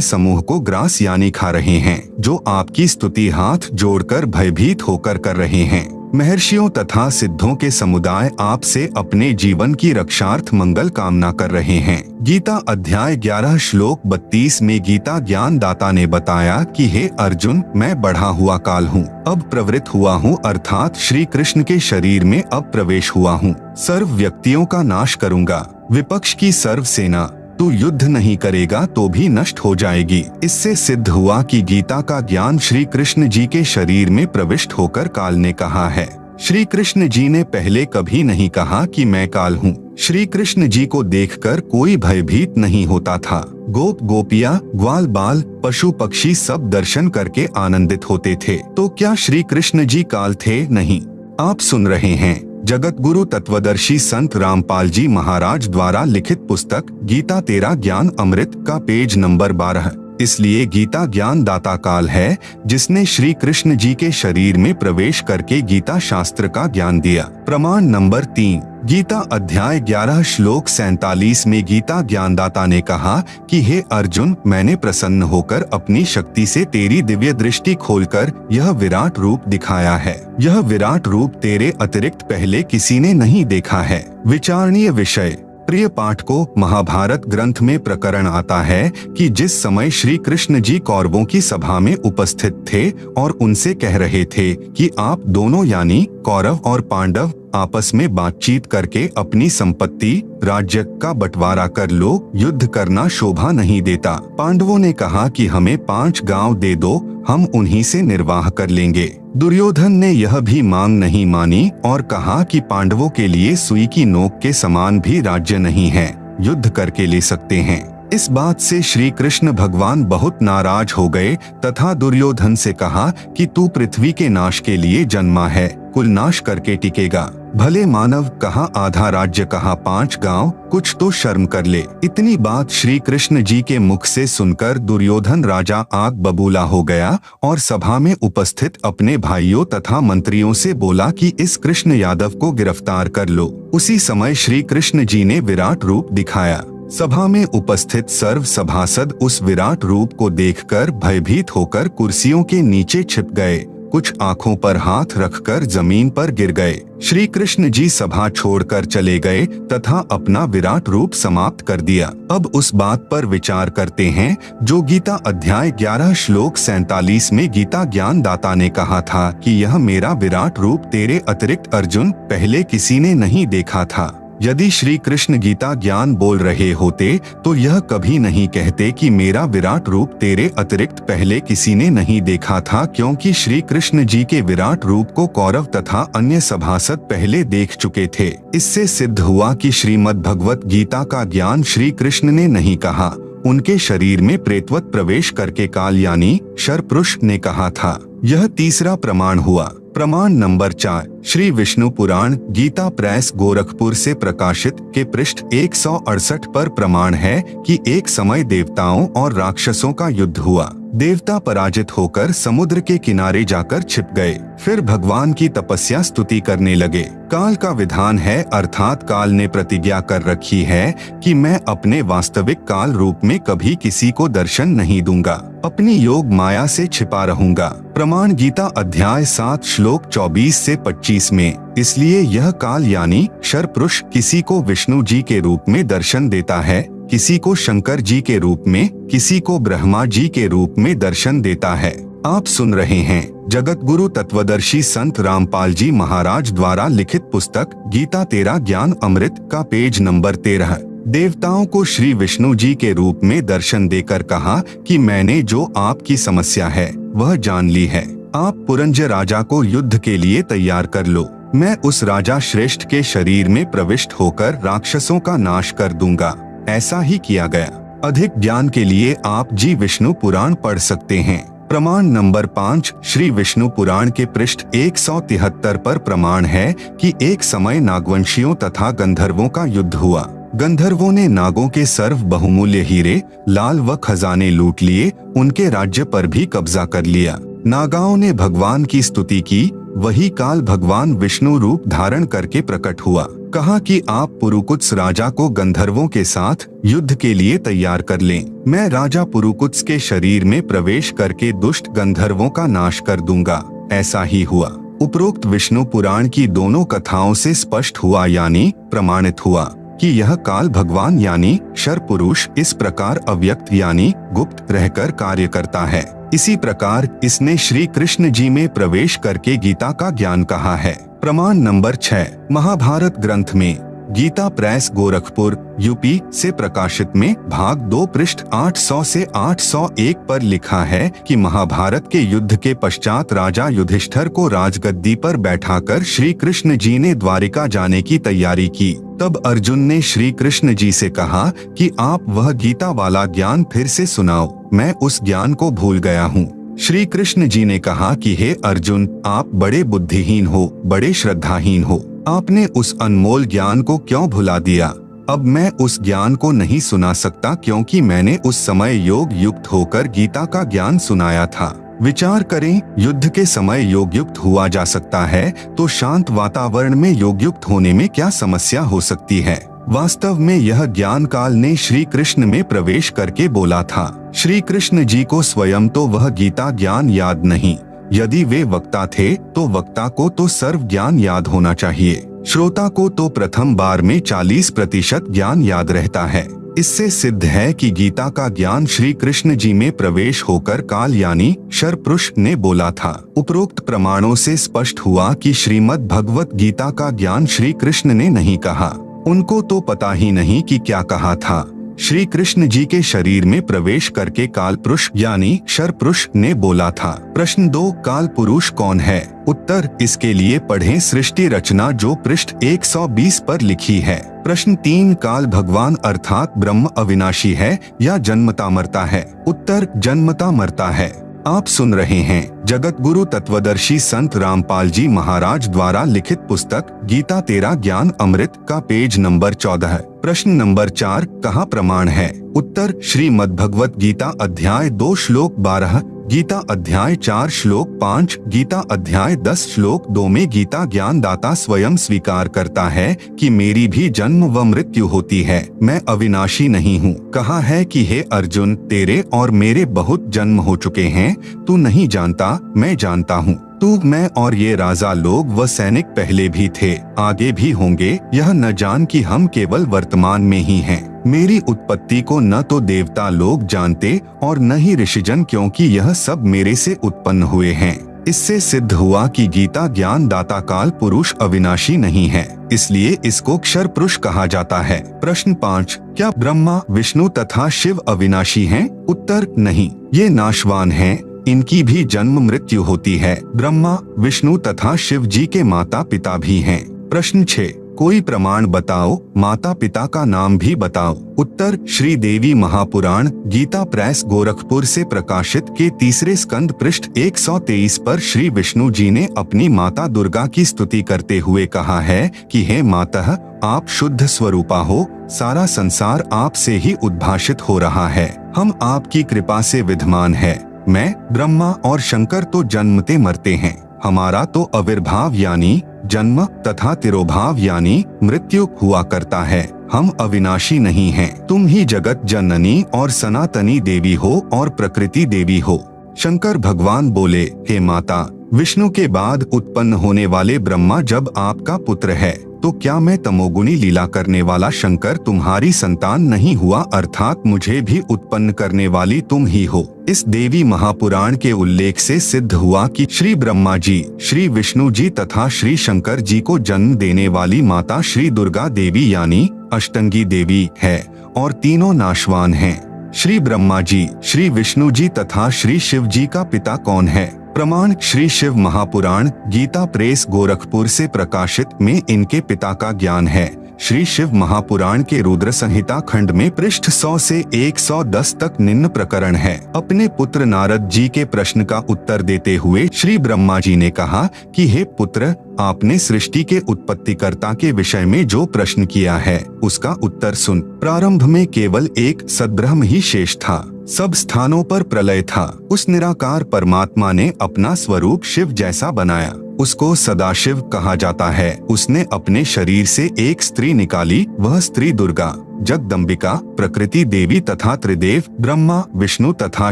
समूह को ग्रास यानी खा रहे हैं, जो आपकी स्तुति हाथ जोड़कर भयभीत होकर कर रहे हैं। महर्षियों तथा सिद्धों के समुदाय आपसे अपने जीवन की रक्षार्थ मंगल कामना कर रहे हैं। गीता अध्याय 11 श्लोक 32 में गीता ज्ञान दाता ने बताया कि हे अर्जुन, मैं बढ़ा हुआ काल हूँ, अब प्रवृत्त हुआ हूँ, अर्थात श्री कृष्ण के शरीर में अब प्रवेश हुआ हूँ। सर्व व्यक्तियों का नाश करूँगा। विपक्ष की सर्व सेना, तू युद्ध नहीं करेगा तो भी नष्ट हो जाएगी। इससे सिद्ध हुआ कि गीता का ज्ञान श्री कृष्ण जी के शरीर में प्रविष्ट होकर काल ने कहा है। श्री कृष्ण जी ने पहले कभी नहीं कहा कि मैं काल हूँ। श्री कृष्ण जी को देखकर कोई भयभीत नहीं होता था। गोप गोपियाँ, ग्वाल बाल, पशु पक्षी सब दर्शन करके आनंदित होते थे। तो क्या श्री कृष्ण जी काल थे? नहीं। आप सुन रहे हैं जगत गुरु तत्वदर्शी संत रामपाल जी महाराज द्वारा लिखित पुस्तक गीता तेरा ज्ञान अमृत का पेज नंबर 12। इसलिए गीता ज्ञान दाता काल है, जिसने श्री कृष्ण जी के शरीर में प्रवेश करके गीता शास्त्र का ज्ञान दिया। प्रमाण नंबर 3, गीता अध्याय 11 श्लोक 47 में गीता ज्ञानदाता ने कहा कि हे अर्जुन, मैंने प्रसन्न होकर अपनी शक्ति से तेरी दिव्य दृष्टि खोलकर यह विराट रूप दिखाया है। यह विराट रूप तेरे अतिरिक्त पहले किसी ने नहीं देखा है। विचारणीय विषय। प्रिय पाठकों, महाभारत ग्रंथ में प्रकरण आता है कि जिस समय श्री कृष्ण जी कौरवों की सभा में उपस्थित थे और उनसे कह रहे थे कि आप दोनों यानी कौरव और पांडव आपस में बातचीत करके अपनी संपत्ति राज्य का बंटवारा कर लो, युद्ध करना शोभा नहीं देता। पांडवों ने कहा कि हमें 5 गांव दे दो, हम उन्हीं से निर्वाह कर लेंगे। दुर्योधन ने यह भी मांग नहीं मानी और कहा कि पांडवों के लिए सुई की नोक के समान भी राज्य नहीं है, युद्ध करके ले सकते हैं। इस बात से श्री कृष्ण भगवान बहुत नाराज हो गए तथा दुर्योधन से कहा कि तू पृथ्वी के नाश के लिए जन्मा है, कुल नाश करके टिकेगा। भले मानव, कहा आधा राज्य, कहा 5 गांव, कुछ तो शर्म कर ले। इतनी बात श्री कृष्ण जी के मुख से सुनकर दुर्योधन राजा आग बबूला हो गया और सभा में उपस्थित अपने भाइयों तथा मंत्रियों से बोला कि इस कृष्ण यादव को गिरफ्तार कर लो। उसी समय श्री कृष्ण जी ने विराट रूप दिखाया। सभा में उपस्थित सर्व सभासद उस विराट रूप को देखकर भयभीत होकर कुर्सियों के नीचे छिप गए, कुछ आंखों पर हाथ रखकर जमीन पर गिर गए। श्री कृष्ण जी सभा छोड़कर चले गए तथा अपना विराट रूप समाप्त कर दिया। अब उस बात पर विचार करते हैं जो गीता अध्याय 11 श्लोक 47 में गीता ज्ञान दाता ने कहा था कि यह मेरा विराट रूप तेरे अतिरिक्त अर्जुन पहले किसी ने नहीं देखा था। यदि श्री कृष्ण गीता ज्ञान बोल रहे होते तो यह कभी नहीं कहते कि मेरा विराट रूप तेरे अतिरिक्त पहले किसी ने नहीं देखा था, क्योंकि श्री कृष्ण जी के विराट रूप को कौरव तथा अन्य सभासद पहले देख चुके थे। इससे सिद्ध हुआ कि श्रीमद् भगवत गीता का ज्ञान श्री कृष्ण ने नहीं कहा, उनके शरीर में प्रेतवत प्रवेश करके काल यानी शरपुरुष ने कहा था। यह तीसरा प्रमाण हुआ। प्रमाण नंबर 4, श्री विष्णु पुराण गीता प्रेस गोरखपुर से प्रकाशित के पृष्ठ 168 पर प्रमाण है कि एक समय देवताओं और राक्षसों का युद्ध हुआ। देवता पराजित होकर समुद्र के किनारे जाकर छिप गए। फिर भगवान की तपस्या स्तुति करने लगे। काल का विधान है, अर्थात काल ने प्रतिज्ञा कर रखी है कि मैं अपने वास्तविक काल रूप में कभी किसी को दर्शन नहीं दूंगा, अपनी योग माया से छिपा रहूंगा। प्रमाण गीता अध्याय 7 श्लोक 24 से 25 में। इसलिए यह काल यानी शरपुरुष किसी को विष्णु जी के रूप में दर्शन देता है, किसी को शंकर जी के रूप में, किसी को ब्रह्मा जी के रूप में दर्शन देता है। आप सुन रहे हैं जगत गुरु तत्वदर्शी संत रामपाल जी महाराज द्वारा लिखित पुस्तक गीता तेरा ज्ञान अमृत का पेज नंबर 13। देवताओं को श्री विष्णु जी के रूप में दर्शन देकर कहा कि मैंने जो आपकी समस्या है वह जान ली है। आप पुरंजय राजा को युद्ध के लिए तैयार कर लो। मैं उस राजा श्रेष्ठ के शरीर में प्रविष्ट होकर राक्षसों का नाश कर दूंगा। ऐसा ही किया गया। अधिक ज्ञान के लिए आप जी विष्णु पुराण पढ़ सकते हैं। प्रमाण नंबर 5, श्री विष्णु पुराण के पृष्ठ 173 पर प्रमाण है कि एक समय नागवंशियों तथा गंधर्वों का युद्ध हुआ। गंधर्वों ने नागों के सर्व बहुमूल्य हीरे, लाल व खजाने लूट लिए, उनके राज्य पर भी कब्जा कर लिया। नागाओं ने भगवान की स्तुति की। वही काल भगवान विष्णु रूप धारण करके प्रकट हुआ। कहा कि आप पुरुकुत्स राजा को गंधर्वों के साथ युद्ध के लिए तैयार कर लें। मैं राजा पुरुकुत्स के शरीर में प्रवेश करके दुष्ट गंधर्वों का नाश कर दूंगा। ऐसा ही हुआ। उपरोक्त विष्णु पुराण की दोनों कथाओं से स्पष्ट हुआ यानी प्रमाणित हुआ कि यह काल भगवान यानी शरपुरुष इस प्रकार अव्यक्त यानी गुप्त रहकर कार्य करता है। इसी प्रकार इसने श्री कृष्ण जी में प्रवेश करके गीता का ज्ञान कहा है। प्रमाण नंबर 6, महाभारत ग्रंथ में गीता प्रेस गोरखपुर यूपी से प्रकाशित में भाग 2 पृष्ठ 800 से 801 पर लिखा है कि महाभारत के युद्ध के पश्चात राजा युधिष्ठिर को राजगद्दी पर बैठाकर श्री कृष्ण जी ने द्वारिका जाने की तैयारी की। तब अर्जुन ने श्री कृष्ण जी से कहा कि आप वह गीता वाला ज्ञान फिर से सुनाओ, मैं उस ज्ञान को भूल गया हूँ। श्री कृष्ण जी ने कहा कि हे अर्जुन, आप बड़े बुद्धिहीन हो, बड़े श्रद्धाहीन हो। आपने उस अनमोल ज्ञान को क्यों भुला दिया? अब मैं उस ज्ञान को नहीं सुना सकता क्योंकि मैंने उस समय योग युक्त होकर गीता का ज्ञान सुनाया था। विचार करें, युद्ध के समय योग युक्त हुआ जा सकता है तो शांत वातावरण में योग युक्त होने में क्या समस्या हो सकती है? वास्तव में यह ज्ञान काल ने श्री कृष्ण में प्रवेश करके बोला था। श्री कृष्ण जी को स्वयं तो वह गीता ज्ञान याद नहीं। यदि वे वक्ता थे तो वक्ता को तो सर्व ज्ञान याद होना चाहिए। श्रोता को तो प्रथम बार में 40% ज्ञान याद रहता है। इससे सिद्ध है कि गीता का ज्ञान श्री कृष्ण जी में प्रवेश होकर काल यानी शरपुरुष ने बोला था। उपरोक्त प्रमाणों से स्पष्ट हुआ कि श्रीमद् भगवत गीता का ज्ञान श्री कृष्ण ने नहीं कहा। उनको तो पता ही नहीं कि क्या कहा था। श्री कृष्ण जी के शरीर में प्रवेश करके काल पुरुष यानी शरपुरुष ने बोला था। प्रश्न 2, काल पुरुष कौन है? उत्तर, इसके लिए पढ़ें सृष्टि रचना जो पृष्ठ 120 पर लिखी है। प्रश्न 3, काल भगवान अर्थात ब्रह्म अविनाशी है या जन्मता मरता है? उत्तर, जन्मता मरता है। आप सुन रहे हैं जगत गुरु तत्वदर्शी संत रामपाल जी महाराज द्वारा लिखित पुस्तक गीता तेरा ज्ञान अमृत का पेज नंबर 14। प्रश्न नंबर 4, कहाँ प्रमाण है? उत्तर, श्रीमद् भगवत गीता अध्याय 2 श्लोक 12, गीता अध्याय 4 श्लोक 5, गीता अध्याय 10 श्लोक 2 में गीता ज्ञान दाता स्वयं स्वीकार करता है कि मेरी भी जन्म व मृत्यु होती है, मैं अविनाशी नहीं हूँ। कहा है कि हे अर्जुन, तेरे और मेरे बहुत जन्म हो चुके हैं, तू नहीं जानता, मैं जानता हूँ। तू, मैं और ये राजा लोग व सैनिक पहले भी थे, आगे भी होंगे, यह न जान कि हम केवल वर्तमान में ही हैं। मेरी उत्पत्ति को न तो देवता लोग जानते और न ही ऋषिजन, क्योंकि यह सब मेरे से उत्पन्न हुए हैं। इससे सिद्ध हुआ कि गीता ज्ञान दाता काल पुरुष अविनाशी नहीं है, इसलिए इसको क्षर पुरुष कहा जाता है। प्रश्न 5, क्या ब्रह्मा, विष्णु तथा शिव अविनाशी हैं? उत्तर, नहीं, ये नाशवान हैं, इनकी भी जन्म मृत्यु होती है। ब्रह्मा, विष्णु तथा शिव जी के माता पिता भी हैं। प्रश्न 6, कोई प्रमाण बताओ, माता पिता का नाम भी बताओ। उत्तर, श्री देवी महापुराण गीता प्रेस गोरखपुर से प्रकाशित के 3 स्कंद पृष्ठ 123 पर श्री विष्णु जी ने अपनी माता दुर्गा की स्तुति करते हुए कहा है कि हे मातः, आप शुद्ध स्वरूपा हो, सारा संसार आपसे ही उद्भाषित हो रहा है, हम आपकी कृपा से विद्यमान है। मैं, ब्रह्मा और शंकर तो जन्मते मरते हैं, हमारा तो आविर्भाव यानी जन्म तथा तिरोभाव यानी मृत्यु हुआ करता है, हम अविनाशी नहीं हैं। तुम ही जगत जननी और सनातनी देवी हो और प्रकृति देवी हो। शंकर भगवान बोले, हे माता, विष्णु के बाद उत्पन्न होने वाले ब्रह्मा जब आपका पुत्र है, तो क्या मैं तमोगुणी लीला करने वाला शंकर तुम्हारी संतान नहीं हुआ, अर्थात मुझे भी उत्पन्न करने वाली तुम ही हो। इस देवी महापुराण के उल्लेख से सिद्ध हुआ कि श्री ब्रह्मा जी, श्री विष्णु जी तथा श्री शंकर जी को जन्म देने वाली माता श्री दुर्गा देवी यानी अष्टंगी देवी है और तीनों नाशवान हैं। श्री ब्रह्मा जी, श्री विष्णु जी तथा श्री शिव जी का पिता कौन है? प्रमाण, श्री शिव महापुराण गीता प्रेस गोरखपुर से प्रकाशित में इनके पिता का ज्ञान है। श्री शिव महापुराण के रुद्र संहिता खंड में पृष्ठ 100 से 110 तक निम्न प्रकरण है। अपने पुत्र नारद जी के प्रश्न का उत्तर देते हुए श्री ब्रह्मा जी ने कहा कि हे पुत्र, आपने सृष्टि के उत्पत्तिकर्ता के विषय में जो प्रश्न किया है उसका उत्तर सुन। प्रारंभ में केवल एक सद्ब्रह्म ही शेष था, सब स्थानों पर प्रलय था। उस निराकार परमात्मा ने अपना स्वरूप शिव जैसा बनाया, उसको सदाशिव कहा जाता है। उसने अपने शरीर से एक स्त्री निकाली, वह स्त्री दुर्गा, जगदम्बिका, प्रकृति देवी तथा त्रिदेव ब्रह्मा, विष्णु तथा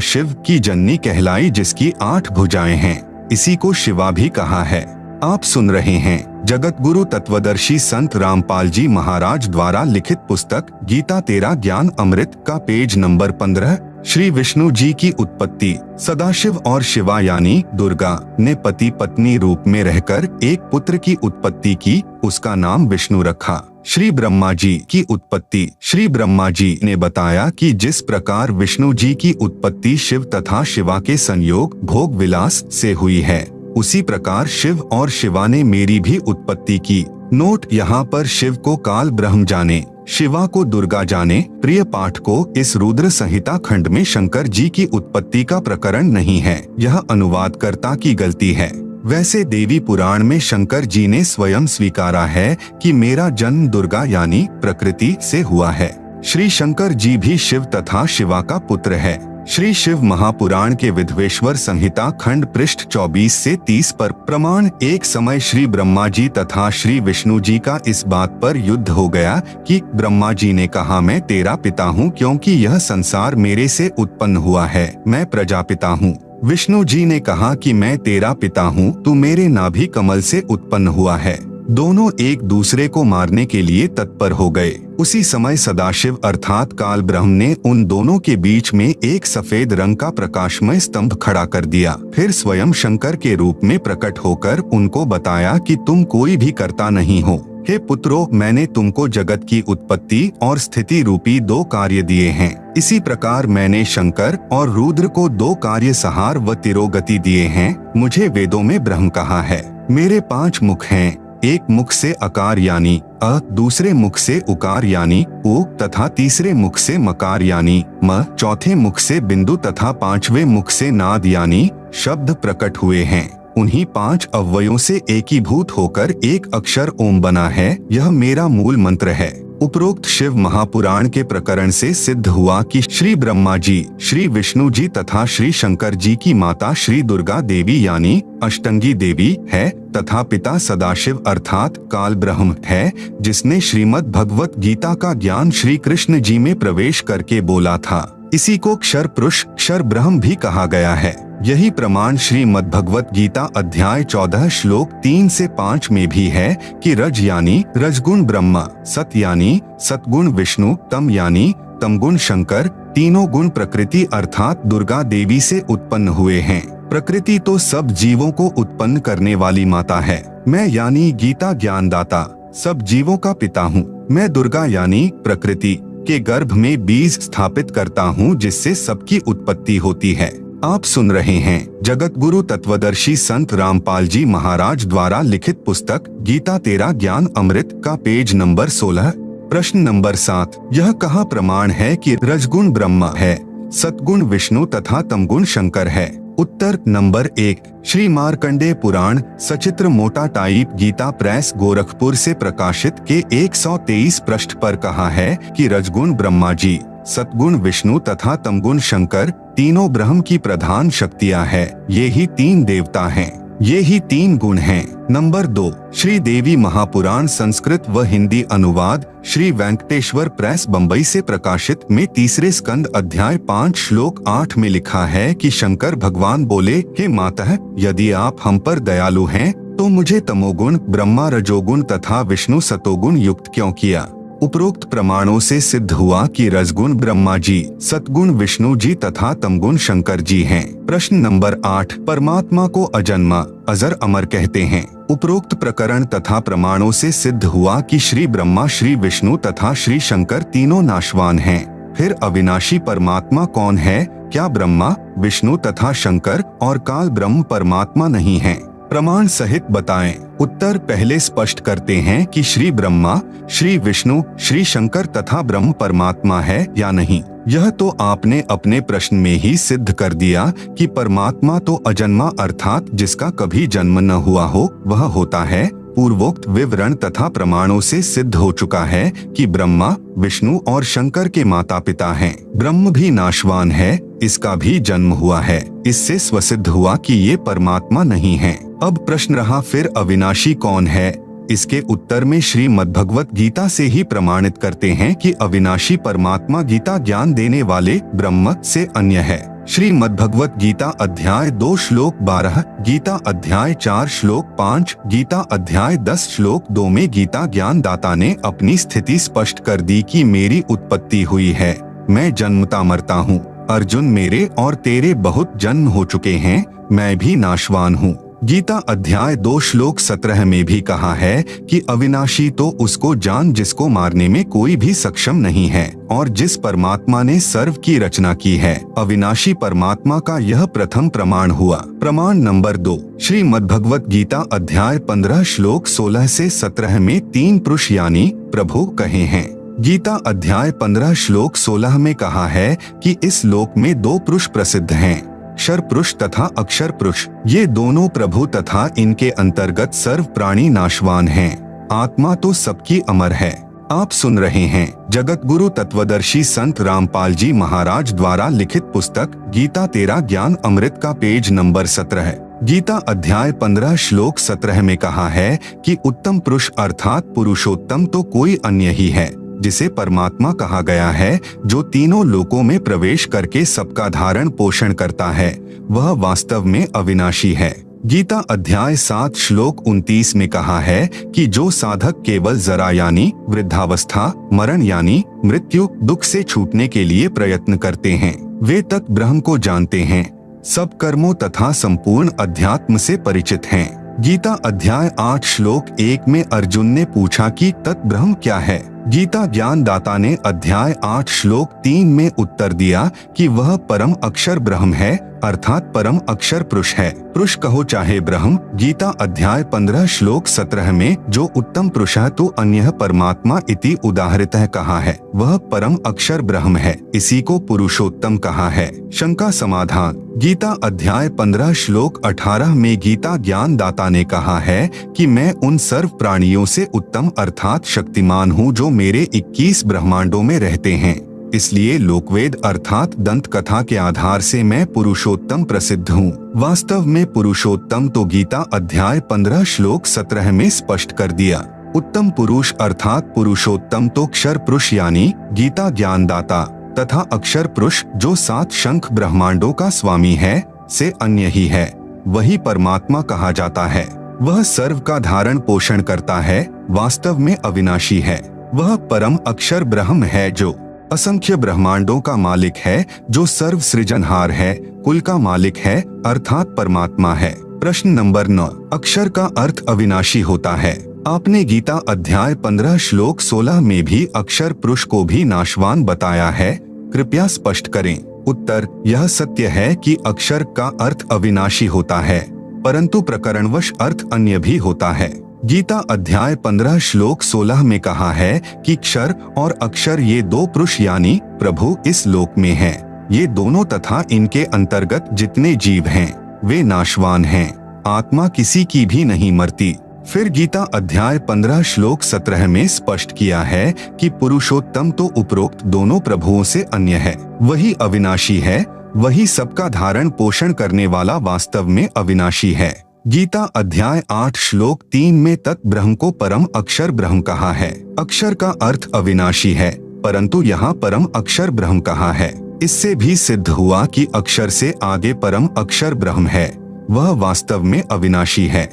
शिव की जननी कहलाई, जिसकी 8 भुजाएं हैं। इसी को शिवा भी कहा है। आप सुन रहे हैं जगत गुरु तत्वदर्शी संत रामपाल जी महाराज द्वारा लिखित पुस्तक गीता तेरा ज्ञान अमृत का पेज नंबर 15। श्री विष्णु जी की उत्पत्ति। सदाशिव और शिवा यानी दुर्गा ने पति पत्नी रूप में रहकर एक पुत्र की उत्पत्ति की, उसका नाम विष्णु रखा। श्री ब्रह्मा जी की उत्पत्ति। श्री ब्रह्मा जी ने बताया कि जिस प्रकार विष्णु जी की उत्पत्ति शिव तथा शिवा के संयोग भोग विलास से हुई है, उसी प्रकार शिव और शिवा ने मेरी भी उत्पत्ति की। नोट, यहाँ पर शिव को काल ब्रह्म जाने, शिवा को दुर्गा जाने। प्रिय पाठ को इस रुद्र संहिता खंड में शंकर जी की उत्पत्ति का प्रकरण नहीं है, यह अनुवादकर्ता की गलती है। वैसे देवी पुराण में शंकर जी ने स्वयं स्वीकारा है कि मेरा जन्म दुर्गा यानी प्रकृति से हुआ है। श्री शंकर जी भी शिव तथा शिवा का पुत्र है। श्री शिव महापुराण के विधवेश्वर संहिता खंड पृष्ठ 24 से 30 पर प्रमाण। एक समय श्री ब्रह्मा जी तथा श्री विष्णु जी का इस बात पर युद्ध हो गया कि ब्रह्मा जी ने कहा मैं तेरा पिता हूँ क्योंकि यह संसार मेरे से उत्पन्न हुआ है, मैं प्रजापिता हूँ। विष्णु जी ने कहा कि मैं तेरा पिता हूँ, तू मेरे नाभि कमल से उत्पन्न हुआ है। दोनों एक दूसरे को मारने के लिए तत्पर हो गए। उसी समय सदाशिव अर्थात काल ब्रह्म ने उन दोनों के बीच में एक सफेद रंग का प्रकाशमय स्तंभ खड़ा कर दिया। फिर स्वयं शंकर के रूप में प्रकट होकर उनको बताया कि तुम कोई भी कर्ता नहीं हो। हे पुत्रों, मैंने तुमको जगत की उत्पत्ति और स्थिति रूपी 2 कार्य दिए हैं। इसी प्रकार मैंने शंकर और रुद्र को 2 कार्य संहार व तिरोगति दिए हैं। मुझे वेदों में ब्रह्म कहा है। मेरे 5 मुख हैं, एक मुख से अकार यानी अ, दूसरे मुख से उकार यानी उ तथा तीसरे मुख से मकार यानी म, चौथे मुख से बिंदु तथा 5वें मुख से नाद यानी शब्द प्रकट हुए हैं। उन्हीं 5 अव्ययों से एकीभूत होकर एक अक्षर ओम बना है। यह मेरा मूल मंत्र है। उपरोक्त शिव महापुराण के प्रकरण से सिद्ध हुआ कि श्री ब्रह्मा जी, श्री विष्णु जी तथा श्री शंकर जी की माता श्री दुर्गा देवी यानी अष्टंगी देवी है तथा पिता सदाशिव अर्थात काल ब्रह्म है, जिसने श्रीमद् भगवत गीता का ज्ञान श्री कृष्ण जी में प्रवेश करके बोला था। इसी को क्षर पुरुष, क्षर ब्रह्म भी कहा गया है। यही प्रमाण श्रीमद् भगवत गीता अध्याय 14 श्लोक 3 से 5 में भी है कि रज यानी रजगुण ब्रह्मा, सत यानी सतगुण विष्णु, तम यानी तमगुण शंकर, तीनों गुण प्रकृति अर्थात दुर्गा देवी से उत्पन्न हुए हैं। प्रकृति तो सब जीवों को उत्पन्न करने वाली माता है। मैं यानी गीता ज्ञानदाता सब जीवों का पिता हूँ। मैं दुर्गा यानी प्रकृति के गर्भ में बीज स्थापित करता हूँ जिससे सबकी उत्पत्ति होती है। आप सुन रहे हैं जगत गुरु तत्वदर्शी संत रामपाल जी महाराज द्वारा लिखित पुस्तक गीता तेरा ज्ञान अमृत का पेज नंबर 16। प्रश्न नंबर 7, यह कहाँ प्रमाण है कि रजगुण ब्रह्मा है, सतगुण विष्णु तथा तमगुण शंकर है? उत्तर नंबर 1, श्री मार्कंडेय पुराण सचित्र मोटा टाइप गीता प्रेस गोरखपुर से प्रकाशित के 123 पृष्ठ पर कहा है कि रजगुण ब्रह्मा जी, सतगुण विष्णु तथा तमगुण शंकर तीनों ब्रह्म की प्रधान शक्तियां हैं। ये ही 3 देवता हैं, ये ही 3 गुण हैं। नंबर 2, श्री देवी महापुराण संस्कृत व हिंदी अनुवाद श्री वेंकटेश्वर प्रेस बम्बई से प्रकाशित में 3रे स्कंद अध्याय 5 श्लोक 8 में लिखा है कि शंकर भगवान बोले, हे माता, यदि आप हम पर दयालु हैं तो मुझे तमोगुण ब्रह्मा रजोगुण तथा विष्णु सतोगुण युक्त क्यों किया? उपरोक्त प्रमाणों से सिद्ध हुआ कि रजगुण ब्रह्मा जी, सतगुण विष्णु जी तथा तमगुण शंकर जी हैं। प्रश्न नंबर 8, परमात्मा को अजन्मा अजर अमर कहते हैं। उपरोक्त प्रकरण तथा प्रमाणों से सिद्ध हुआ कि श्री ब्रह्मा, श्री विष्णु तथा श्री शंकर तीनों नाशवान हैं। फिर अविनाशी परमात्मा कौन है? क्या ब्रह्मा, विष्णु तथा शंकर और काल ब्रह्म परमात्मा नहीं हैं? प्रमाण सहित बताएं। उत्तर पहले स्पष्ट करते हैं कि श्री ब्रह्मा, श्री विष्णु, श्री शंकर तथा ब्रह्म परमात्मा है या नहीं। यह तो आपने अपने प्रश्न में ही सिद्ध कर दिया कि परमात्मा तो अजन्मा अर्थात जिसका कभी जन्म न हुआ हो वह होता है। पूर्वोक्त विवरण तथा प्रमाणों से सिद्ध हो चुका है कि ब्रह्मा, विष्णु और शंकर के माता पिता हैं। ब्रह्म भी नाशवान है, इसका भी जन्म हुआ है। इससे स्वसिद्ध हुआ कि ये परमात्मा नहीं है। अब प्रश्न रहा, फिर अविनाशी कौन है? इसके उत्तर में श्रीमद्भगवत गीता से ही प्रमाणित करते हैं कि अविनाशी परमात्मा गीता ज्ञान देने वाले ब्रह्म से अन्य है। श्रीमद्भगवत गीता अध्याय 2 श्लोक 12, गीता अध्याय 4 श्लोक 5, गीता अध्याय 10 श्लोक 2 में गीता ज्ञान दाता ने अपनी स्थिति स्पष्ट कर दी कि मेरी उत्पत्ति हुई है, मैं जन्मता मरता हूँ। अर्जुन, मेरे और तेरे बहुत जन्म हो चुके हैं, मैं भी नाशवान हूँ। गीता अध्याय 2 श्लोक 17 में भी कहा है कि अविनाशी तो उसको जान जिसको मारने में कोई भी सक्षम नहीं है और जिस परमात्मा ने सर्व की रचना की है। अविनाशी परमात्मा का यह प्रथम प्रमाण हुआ। प्रमाण नंबर 2, श्रीमद्भगवत गीता अध्याय 15 श्लोक 16 से 17 में 3 पुरुष यानी प्रभु कहे हैं। गीता अध्याय 15 श्लोक 16 में कहा है कि इस लोक में 2 पुरुष प्रसिद्ध हैं, क्षर पुरुष तथा अक्षर पुरुष, ये दोनों प्रभु तथा इनके अंतर्गत सर्व प्राणी नाशवान हैं। आत्मा तो सबकी अमर है। आप सुन रहे हैं जगत गुरु तत्वदर्शी संत रामपाल जी महाराज द्वारा लिखित पुस्तक गीता तेरा ज्ञान अमृत का पेज नंबर 17 है। गीता अध्याय 15 श्लोक 17 में कहा है कि उत्तम पुरुष अर्थात पुरुषोत्तम तो कोई अन्य ही है, जिसे परमात्मा कहा गया है, जो तीनों लोकों में प्रवेश करके सबका धारण पोषण करता है, वह वास्तव में अविनाशी है। गीता अध्याय 7 श्लोक 29 में कहा है कि जो साधक केवल जरा यानी वृद्धावस्था, मरण यानी मृत्यु, दुख से छूटने के लिए प्रयत्न करते हैं, वे तत् ब्रह्म को जानते हैं, सब कर्मों तथा संपूर्ण अध्यात्म से परिचित हैं। गीता अध्याय 8 श्लोक 1 में अर्जुन ने पूछा कि तत् ब्रह्म क्या है। गीता ज्ञान दाता ने अध्याय 8 श्लोक 3 में उत्तर दिया कि वह परम अक्षर ब्रह्म है, अर्थात परम अक्षर पुरुष है। पुरुष कहो चाहे ब्रह्म। गीता अध्याय 15 श्लोक 17 में जो उत्तम पुरुष है तो अन्य परमात्मा इति उदाहृतः कहा है, वह परम अक्षर ब्रह्म है, इसी को पुरुषोत्तम कहा है। शंका समाधान। गीता अध्याय 15 श्लोक 18 में गीता ज्ञान दाता ने कहा है कि मैं उन सर्व प्राणियों से उत्तम अर्थात शक्तिमान हूँ जो मेरे 21 ब्रह्मांडों में रहते हैं, इसलिए लोकवेद अर्थात दंत कथा के आधार से मैं पुरुषोत्तम प्रसिद्ध हूँ। वास्तव में पुरुषोत्तम तो गीता अध्याय 15 श्लोक 17 में स्पष्ट कर दिया। उत्तम पुरुष अर्थात पुरुषोत्तम तो क्षर पुरुष यानी गीता ज्ञानदाता तथा अक्षर पुरुष जो 7 शंख ब्रह्मांडों का स्वामी है, से अन्य ही है, वही परमात्मा कहा जाता है। वह सर्व का धारण पोषण करता है, वास्तव में अविनाशी है। वह परम अक्षर ब्रह्म है जो असंख्य ब्रह्मांडों का मालिक है, जो सर्व सृजनहार है, कुल का मालिक है, अर्थात परमात्मा है। प्रश्न नंबर 9, अक्षर का अर्थ अविनाशी होता है। आपने गीता अध्याय 15 श्लोक 16 में भी अक्षर पुरुष को भी नाशवान बताया है, कृपया स्पष्ट करें। उत्तर, यह सत्य है कि अक्षर का अर्थ अविनाशी होता है, परंतु प्रकरणवश अर्थ अन्य भी होता है। गीता अध्याय 15 श्लोक 16 में कहा है कि क्षर और अक्षर ये दो पुरुष यानी प्रभु इस लोक में हैं। ये दोनों तथा इनके अंतर्गत जितने जीव हैं वे नाशवान हैं, आत्मा किसी की भी नहीं मरती। फिर गीता अध्याय 15 श्लोक 17 में स्पष्ट किया है कि पुरुषोत्तम तो उपरोक्त दोनों प्रभुओं से अन्य है, वही अविनाशी है, वही सबका धारण पोषण करने वाला वास्तव में अविनाशी है। गीता अध्याय 8 श्लोक 3 में तत् ब्रह्म को परम अक्षर ब्रह्म कहा है। अक्षर का अर्थ अविनाशी है, परंतु यहाँ परम अक्षर ब्रह्म कहा है। इससे भी सिद्ध हुआ कि अक्षर से आगे परम अक्षर ब्रह्म है, वह वास्तव में अविनाशी है।